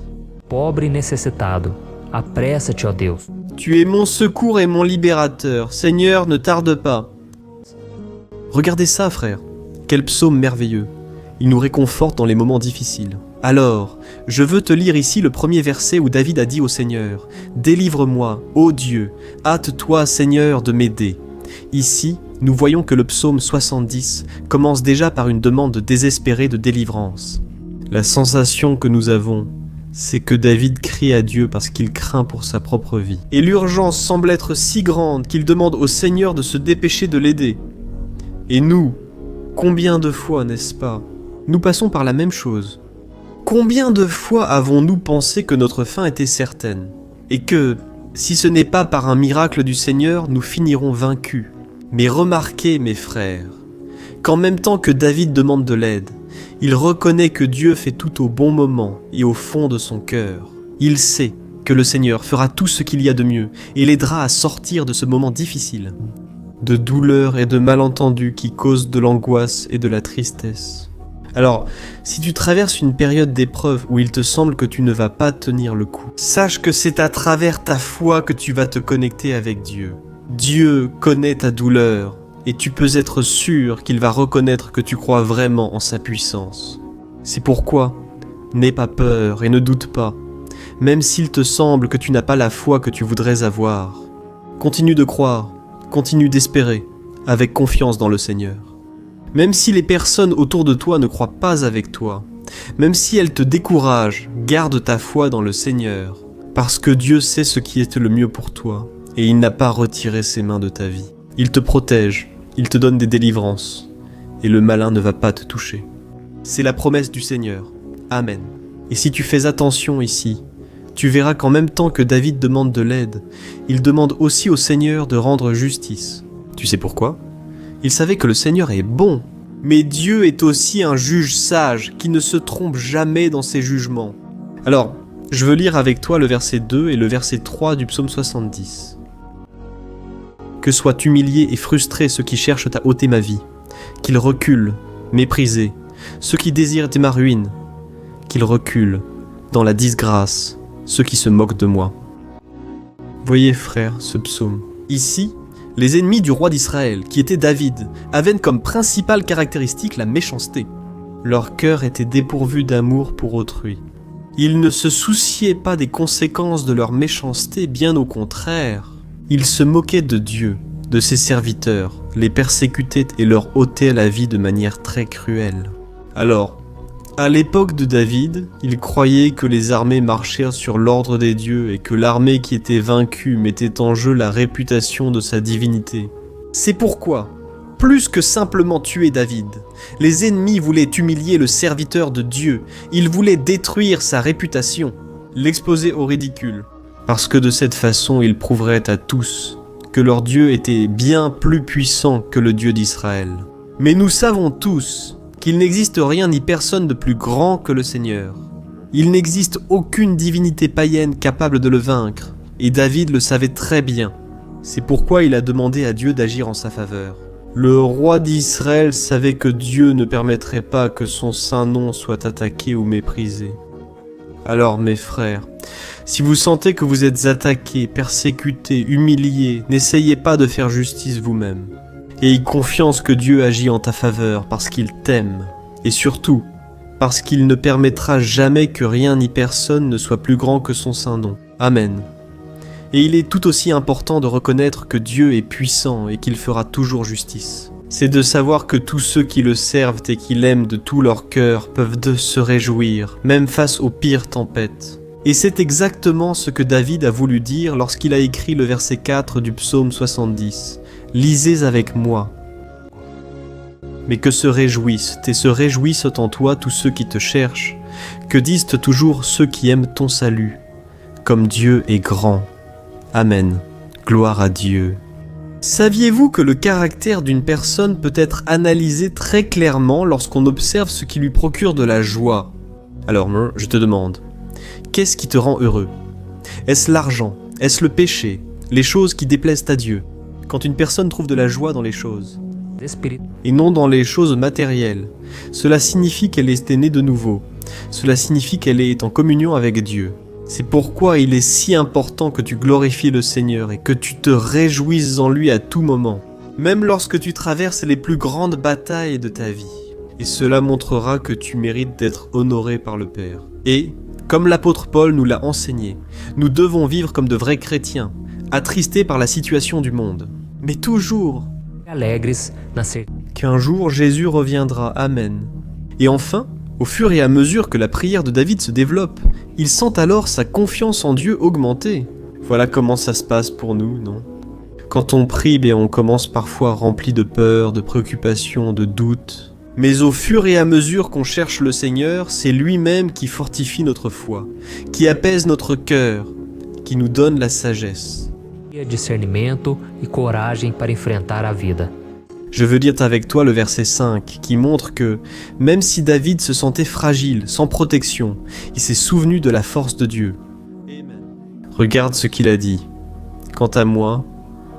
pobre e necessitado. Apressa-te, ó Deus. Tu es mon secours et mon libérateur. Seigneur, ne tarde pas. Regardez ça, frère. Quel psaume merveilleux. Il nous réconforte dans les moments difficiles. Alors, je veux te lire ici le premier verset où David a dit au Seigneur « Délivre-moi, ô Dieu, hâte-toi, Seigneur, de m'aider ». Ici, nous voyons que le psaume 70 commence déjà par une demande désespérée de délivrance. La sensation que nous avons, c'est que David crie à Dieu parce qu'il craint pour sa propre vie. Et l'urgence semble être si grande qu'il demande au Seigneur de se dépêcher de l'aider. Et nous, combien de fois, n'est-ce pas, nous passons par la même chose. Combien de fois avons-nous pensé que notre fin était certaine, et que, si ce n'est pas par un miracle du Seigneur, nous finirons vaincus. Mais remarquez, mes frères, qu'en même temps que David demande de l'aide, il reconnaît que Dieu fait tout au bon moment et au fond de son cœur. Il sait que le Seigneur fera tout ce qu'il y a de mieux et l'aidera à sortir de ce moment difficile, de douleur et de malentendus qui causent de l'angoisse et de la tristesse. Alors, si tu traverses une période d'épreuve où il te semble que tu ne vas pas tenir le coup, sache que c'est à travers ta foi que tu vas te connecter avec Dieu. Dieu connaît ta douleur et tu peux être sûr qu'il va reconnaître que tu crois vraiment en sa puissance. C'est pourquoi, n'aie pas peur et ne doute pas, même s'il te semble que tu n'as pas la foi que tu voudrais avoir. Continue de croire, continue d'espérer, avec confiance dans le Seigneur. Même si les personnes autour de toi ne croient pas avec toi, même si elles te découragent, garde ta foi dans le Seigneur, parce que Dieu sait ce qui est le mieux pour toi, et il n'a pas retiré ses mains de ta vie. Il te protège, il te donne des délivrances, et le malin ne va pas te toucher. C'est la promesse du Seigneur. Amen. Et si tu fais attention ici, tu verras qu'en même temps que David demande de l'aide, il demande aussi au Seigneur de rendre justice. Tu sais pourquoi ? Il savait que le Seigneur est bon, mais Dieu est aussi un juge sage qui ne se trompe jamais dans ses jugements. Alors, je veux lire avec toi le verset 2 et le verset 3 du psaume 70. Que soient humiliés et frustrés ceux qui cherchent à ôter ma vie, qu'ils reculent, méprisés, ceux qui désirent ma ruine, qu'ils reculent dans la disgrâce, ceux qui se moquent de moi. Voyez, frère, ce psaume. Ici, les ennemis du roi d'Israël, qui était David, avaient comme principale caractéristique la méchanceté. Leur cœur était dépourvu d'amour pour autrui. Ils ne se souciaient pas des conséquences de leur méchanceté, bien au contraire. Ils se moquaient de Dieu, de ses serviteurs, les persécutaient et leur ôtaient la vie de manière très cruelle. Alors, à l'époque de David, il croyait que les armées marchaient sur l'ordre des dieux et que l'armée qui était vaincue mettait en jeu la réputation de sa divinité. C'est pourquoi, plus que simplement tuer David, les ennemis voulaient humilier le serviteur de Dieu, ils voulaient détruire sa réputation, l'exposer au ridicule, parce que de cette façon ils prouveraient à tous que leur Dieu était bien plus puissant que le Dieu d'Israël. Mais nous savons tous qu'il n'existe rien ni personne de plus grand que le Seigneur. Il n'existe aucune divinité païenne capable de le vaincre, et David le savait très bien. C'est pourquoi il a demandé à Dieu d'agir en sa faveur. Le roi d'Israël savait que Dieu ne permettrait pas que son saint nom soit attaqué ou méprisé. Alors mes frères, si vous sentez que vous êtes attaqués, persécutés, humiliés, n'essayez pas de faire justice vous-même. Aie confiance que Dieu agit en ta faveur parce qu'il t'aime. Et surtout, parce qu'il ne permettra jamais que rien ni personne ne soit plus grand que son saint nom. Amen. Et il est tout aussi important de reconnaître que Dieu est puissant et qu'il fera toujours justice. C'est de savoir que tous ceux qui le servent et qui l'aiment de tout leur cœur peuvent se réjouir, même face aux pires tempêtes. Et c'est exactement ce que David a voulu dire lorsqu'il a écrit le verset 4 du psaume 70. « Lisez avec moi. Mais que se réjouissent et se réjouissent en toi tous ceux qui te cherchent, que disent toujours ceux qui aiment ton salut. Comme Dieu est grand. Amen. Gloire à Dieu. » Saviez-vous que le caractère d'une personne peut être analysé très clairement lorsqu'on observe ce qui lui procure de la joie? Alors, je te demande, qu'est-ce qui te rend heureux? Est-ce l'argent? Est-ce le péché? Les choses qui déplaisent à Dieu? Quand une personne trouve de la joie dans les choses, et non dans les choses matérielles, cela signifie qu'elle est née de nouveau. Cela signifie qu'elle est en communion avec Dieu. C'est pourquoi il est si important que tu glorifies le Seigneur et que tu te réjouisses en lui à tout moment, même lorsque tu traverses les plus grandes batailles de ta vie. Et cela montrera que tu mérites d'être honoré par le Père. Et, comme l'apôtre Paul nous l'a enseigné, nous devons vivre comme de vrais chrétiens, attristés par la situation du monde, mais toujours qu'un jour Jésus reviendra. Amen. Et enfin, au fur et à mesure que la prière de David se développe, il sent alors sa confiance en Dieu augmenter. Voilà comment ça se passe pour nous, non? Quand on prie, on commence parfois rempli de peur, de préoccupations, de doutes. Mais au fur et à mesure qu'on cherche le Seigneur, c'est lui-même qui fortifie notre foi, qui apaise notre cœur, qui nous donne la sagesse. Discernimento e coragem para enfrentar a vida. Je veux lire avec toi le verset 5 qui montre que, même si David se sentait fragile, sans protection, il s'est souvenu de la force de Dieu. Regarde ce qu'il a dit. « Quant à moi,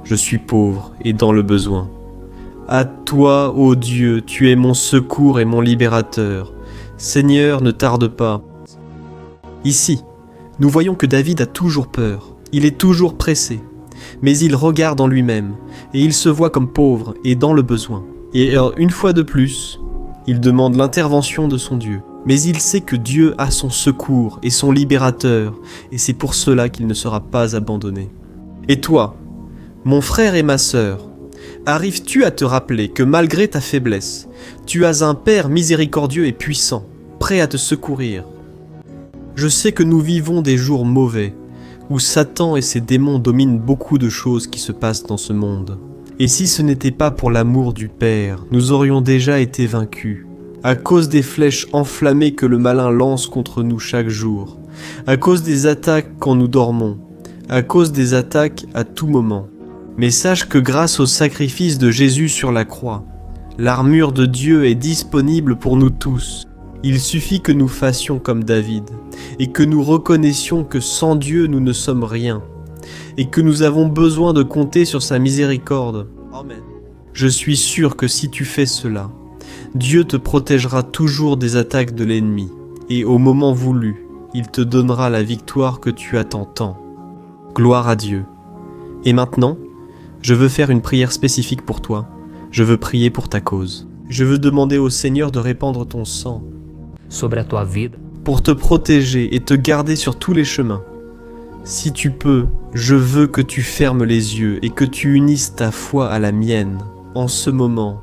je suis pauvre et dans le besoin. À toi, ô Dieu, tu es mon secours et mon libérateur. Seigneur, ne tarde pas. » Ici, nous voyons que David a toujours peur. Il est toujours pressé. Mais il regarde en lui-même, et il se voit comme pauvre et dans le besoin. Et alors, une fois de plus, il demande l'intervention de son Dieu. Mais il sait que Dieu a son secours et son libérateur, et c'est pour cela qu'il ne sera pas abandonné. Et toi, mon frère et ma sœur, arrives-tu à te rappeler que malgré ta faiblesse, tu as un Père miséricordieux et puissant, prêt à te secourir? Je sais que nous vivons des jours mauvais, où Satan et ses démons dominent beaucoup de choses qui se passent dans ce monde. Et si ce n'était pas pour l'amour du Père, nous aurions déjà été vaincus, à cause des flèches enflammées que le malin lance contre nous chaque jour, à cause des attaques quand nous dormons, à cause des attaques à tout moment. Mais sache que grâce au sacrifice de Jésus sur la croix, l'armure de Dieu est disponible pour nous tous. Il suffit que nous fassions comme David, et que nous reconnaissions que sans Dieu nous ne sommes rien, et que nous avons besoin de compter sur sa miséricorde. Amen. Je suis sûr que si tu fais cela, Dieu te protégera toujours des attaques de l'ennemi, et au moment voulu, il te donnera la victoire que tu attends tant. Gloire à Dieu. Et maintenant, je veux faire une prière spécifique pour toi. Je veux prier pour ta cause. Je veux demander au Seigneur de répandre ton sang sobre a tua vida, pour te protéger et te garder sur tous les chemins. Si tu peux, je veux que tu fermes les yeux et que tu unisses ta foi à la mienne en ce moment.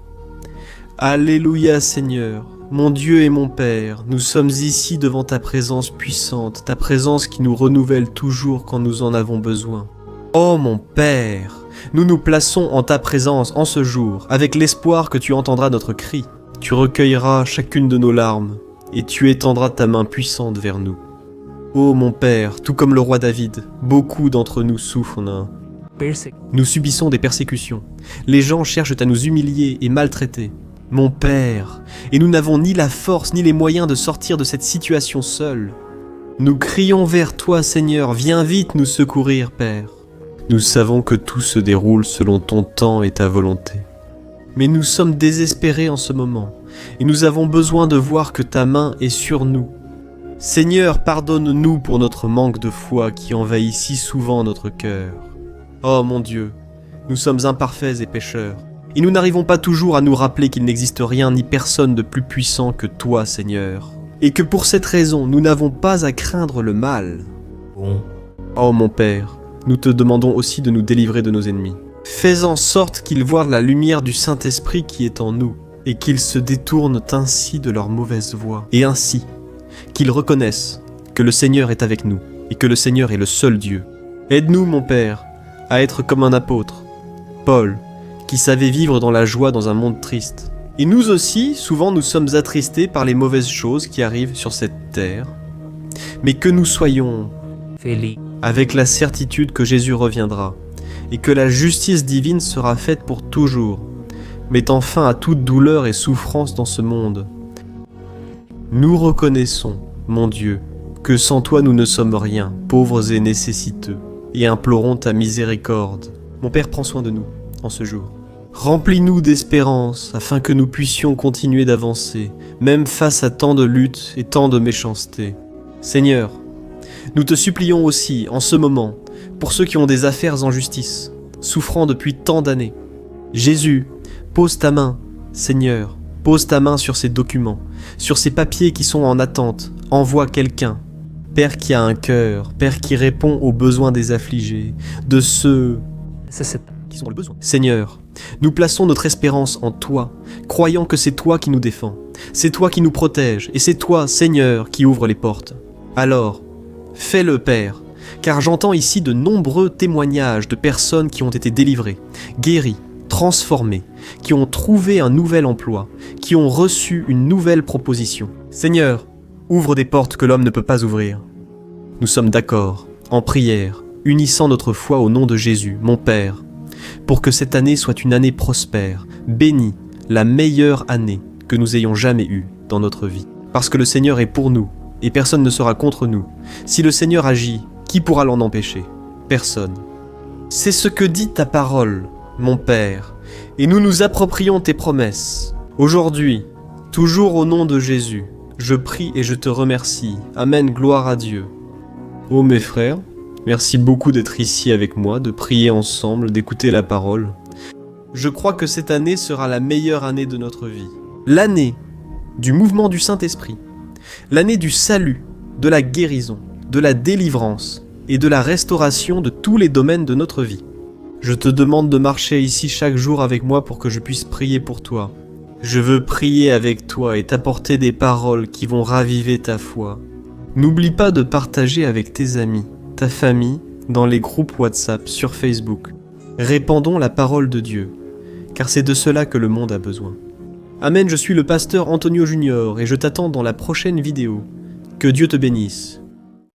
Alléluia Seigneur, mon Dieu et mon Père, nous sommes ici devant ta présence puissante, ta présence qui nous renouvelle toujours quand nous en avons besoin. Oh mon Père, nous nous plaçons en ta présence en ce jour, avec l'espoir que tu entendras notre cri. Tu recueilleras chacune de nos larmes, et tu étendras ta main puissante vers nous. Ô mon Père, tout comme le roi David, beaucoup d'entre nous souffrent. Nous subissons des persécutions. Les gens cherchent à nous humilier et maltraiter. Mon Père, et nous n'avons ni la force ni les moyens de sortir de cette situation seuls. Nous crions vers toi, Seigneur, viens vite nous secourir, Père. Nous savons que tout se déroule selon ton temps et ta volonté. Mais nous sommes désespérés en ce moment, et nous avons besoin de voir que ta main est sur nous. Seigneur, pardonne-nous pour notre manque de foi qui envahit si souvent notre cœur. Oh mon Dieu, nous sommes imparfaits et pécheurs, et nous n'arrivons pas toujours à nous rappeler qu'il n'existe rien ni personne de plus puissant que toi, Seigneur, et que pour cette raison, nous n'avons pas à craindre le mal. Bon. Oh mon Père, nous te demandons aussi de nous délivrer de nos ennemis. Fais en sorte qu'ils voient la lumière du Saint-Esprit qui est en nous, et qu'ils se détournent ainsi de leur mauvaise voie, et ainsi qu'ils reconnaissent que le Seigneur est avec nous, et que le Seigneur est le seul Dieu. Aide-nous, mon Père, à être comme un apôtre, Paul, qui savait vivre dans la joie dans un monde triste. Et nous aussi, souvent nous sommes attristés par les mauvaises choses qui arrivent sur cette terre, mais que nous soyons Feliz. avec la certitude que Jésus reviendra, et que la justice divine sera faite pour toujours, mettant fin à toute douleur et souffrance dans ce monde. Nous reconnaissons, mon Dieu, que sans toi nous ne sommes rien, pauvres et nécessiteux, et implorons ta miséricorde. Mon Père, prends soin de nous, en ce jour. Remplis-nous d'espérance, afin que nous puissions continuer d'avancer, même face à tant de luttes et tant de méchanceté. Seigneur, nous te supplions aussi, en ce moment, pour ceux qui ont des affaires en justice, souffrant depuis tant d'années. Jésus, pose ta main, Seigneur, pose ta main sur ces documents, sur ces papiers qui sont en attente, envoie quelqu'un. Père qui a un cœur, Père qui répond aux besoins des affligés, de ceux qui sont dans le besoin. Seigneur, nous plaçons notre espérance en toi, croyant que c'est toi qui nous défends, c'est toi qui nous protèges, et c'est toi, Seigneur, qui ouvre les portes. Alors, fais-le, Père, car j'entends ici de nombreux témoignages de personnes qui ont été délivrées, guéries, transformées, qui ont trouvé un nouvel emploi, qui ont reçu une nouvelle proposition. Seigneur, ouvre des portes que l'homme ne peut pas ouvrir. Nous sommes d'accord, en prière, unissant notre foi au nom de Jésus, mon Père, pour que cette année soit une année prospère, bénie, la meilleure année que nous ayons jamais eue dans notre vie. Parce que le Seigneur est pour nous, et personne ne sera contre nous. Si le Seigneur agit, qui pourra l'en empêcher? Personne. C'est ce que dit ta parole, mon Père, et nous nous approprions tes promesses. Aujourd'hui, toujours au nom de Jésus, je prie et je te remercie. Amen, gloire à Dieu. Oh mes frères, merci beaucoup d'être ici avec moi, de prier ensemble, d'écouter la parole. Je crois que cette année sera la meilleure année de notre vie. L'année du mouvement du Saint-Esprit. L'année du salut, de la guérison, de la délivrance et de la restauration de tous les domaines de notre vie. Je te demande de marcher ici chaque jour avec moi pour que je puisse prier pour toi. Je veux prier avec toi et t'apporter des paroles qui vont raviver ta foi. N'oublie pas de partager avec tes amis, ta famille, dans les groupes WhatsApp, sur Facebook. Répandons la parole de Dieu, car c'est de cela que le monde a besoin. Amen, je suis le pasteur Antonio Junior et je t'attends dans la prochaine vidéo. Que Dieu te bénisse.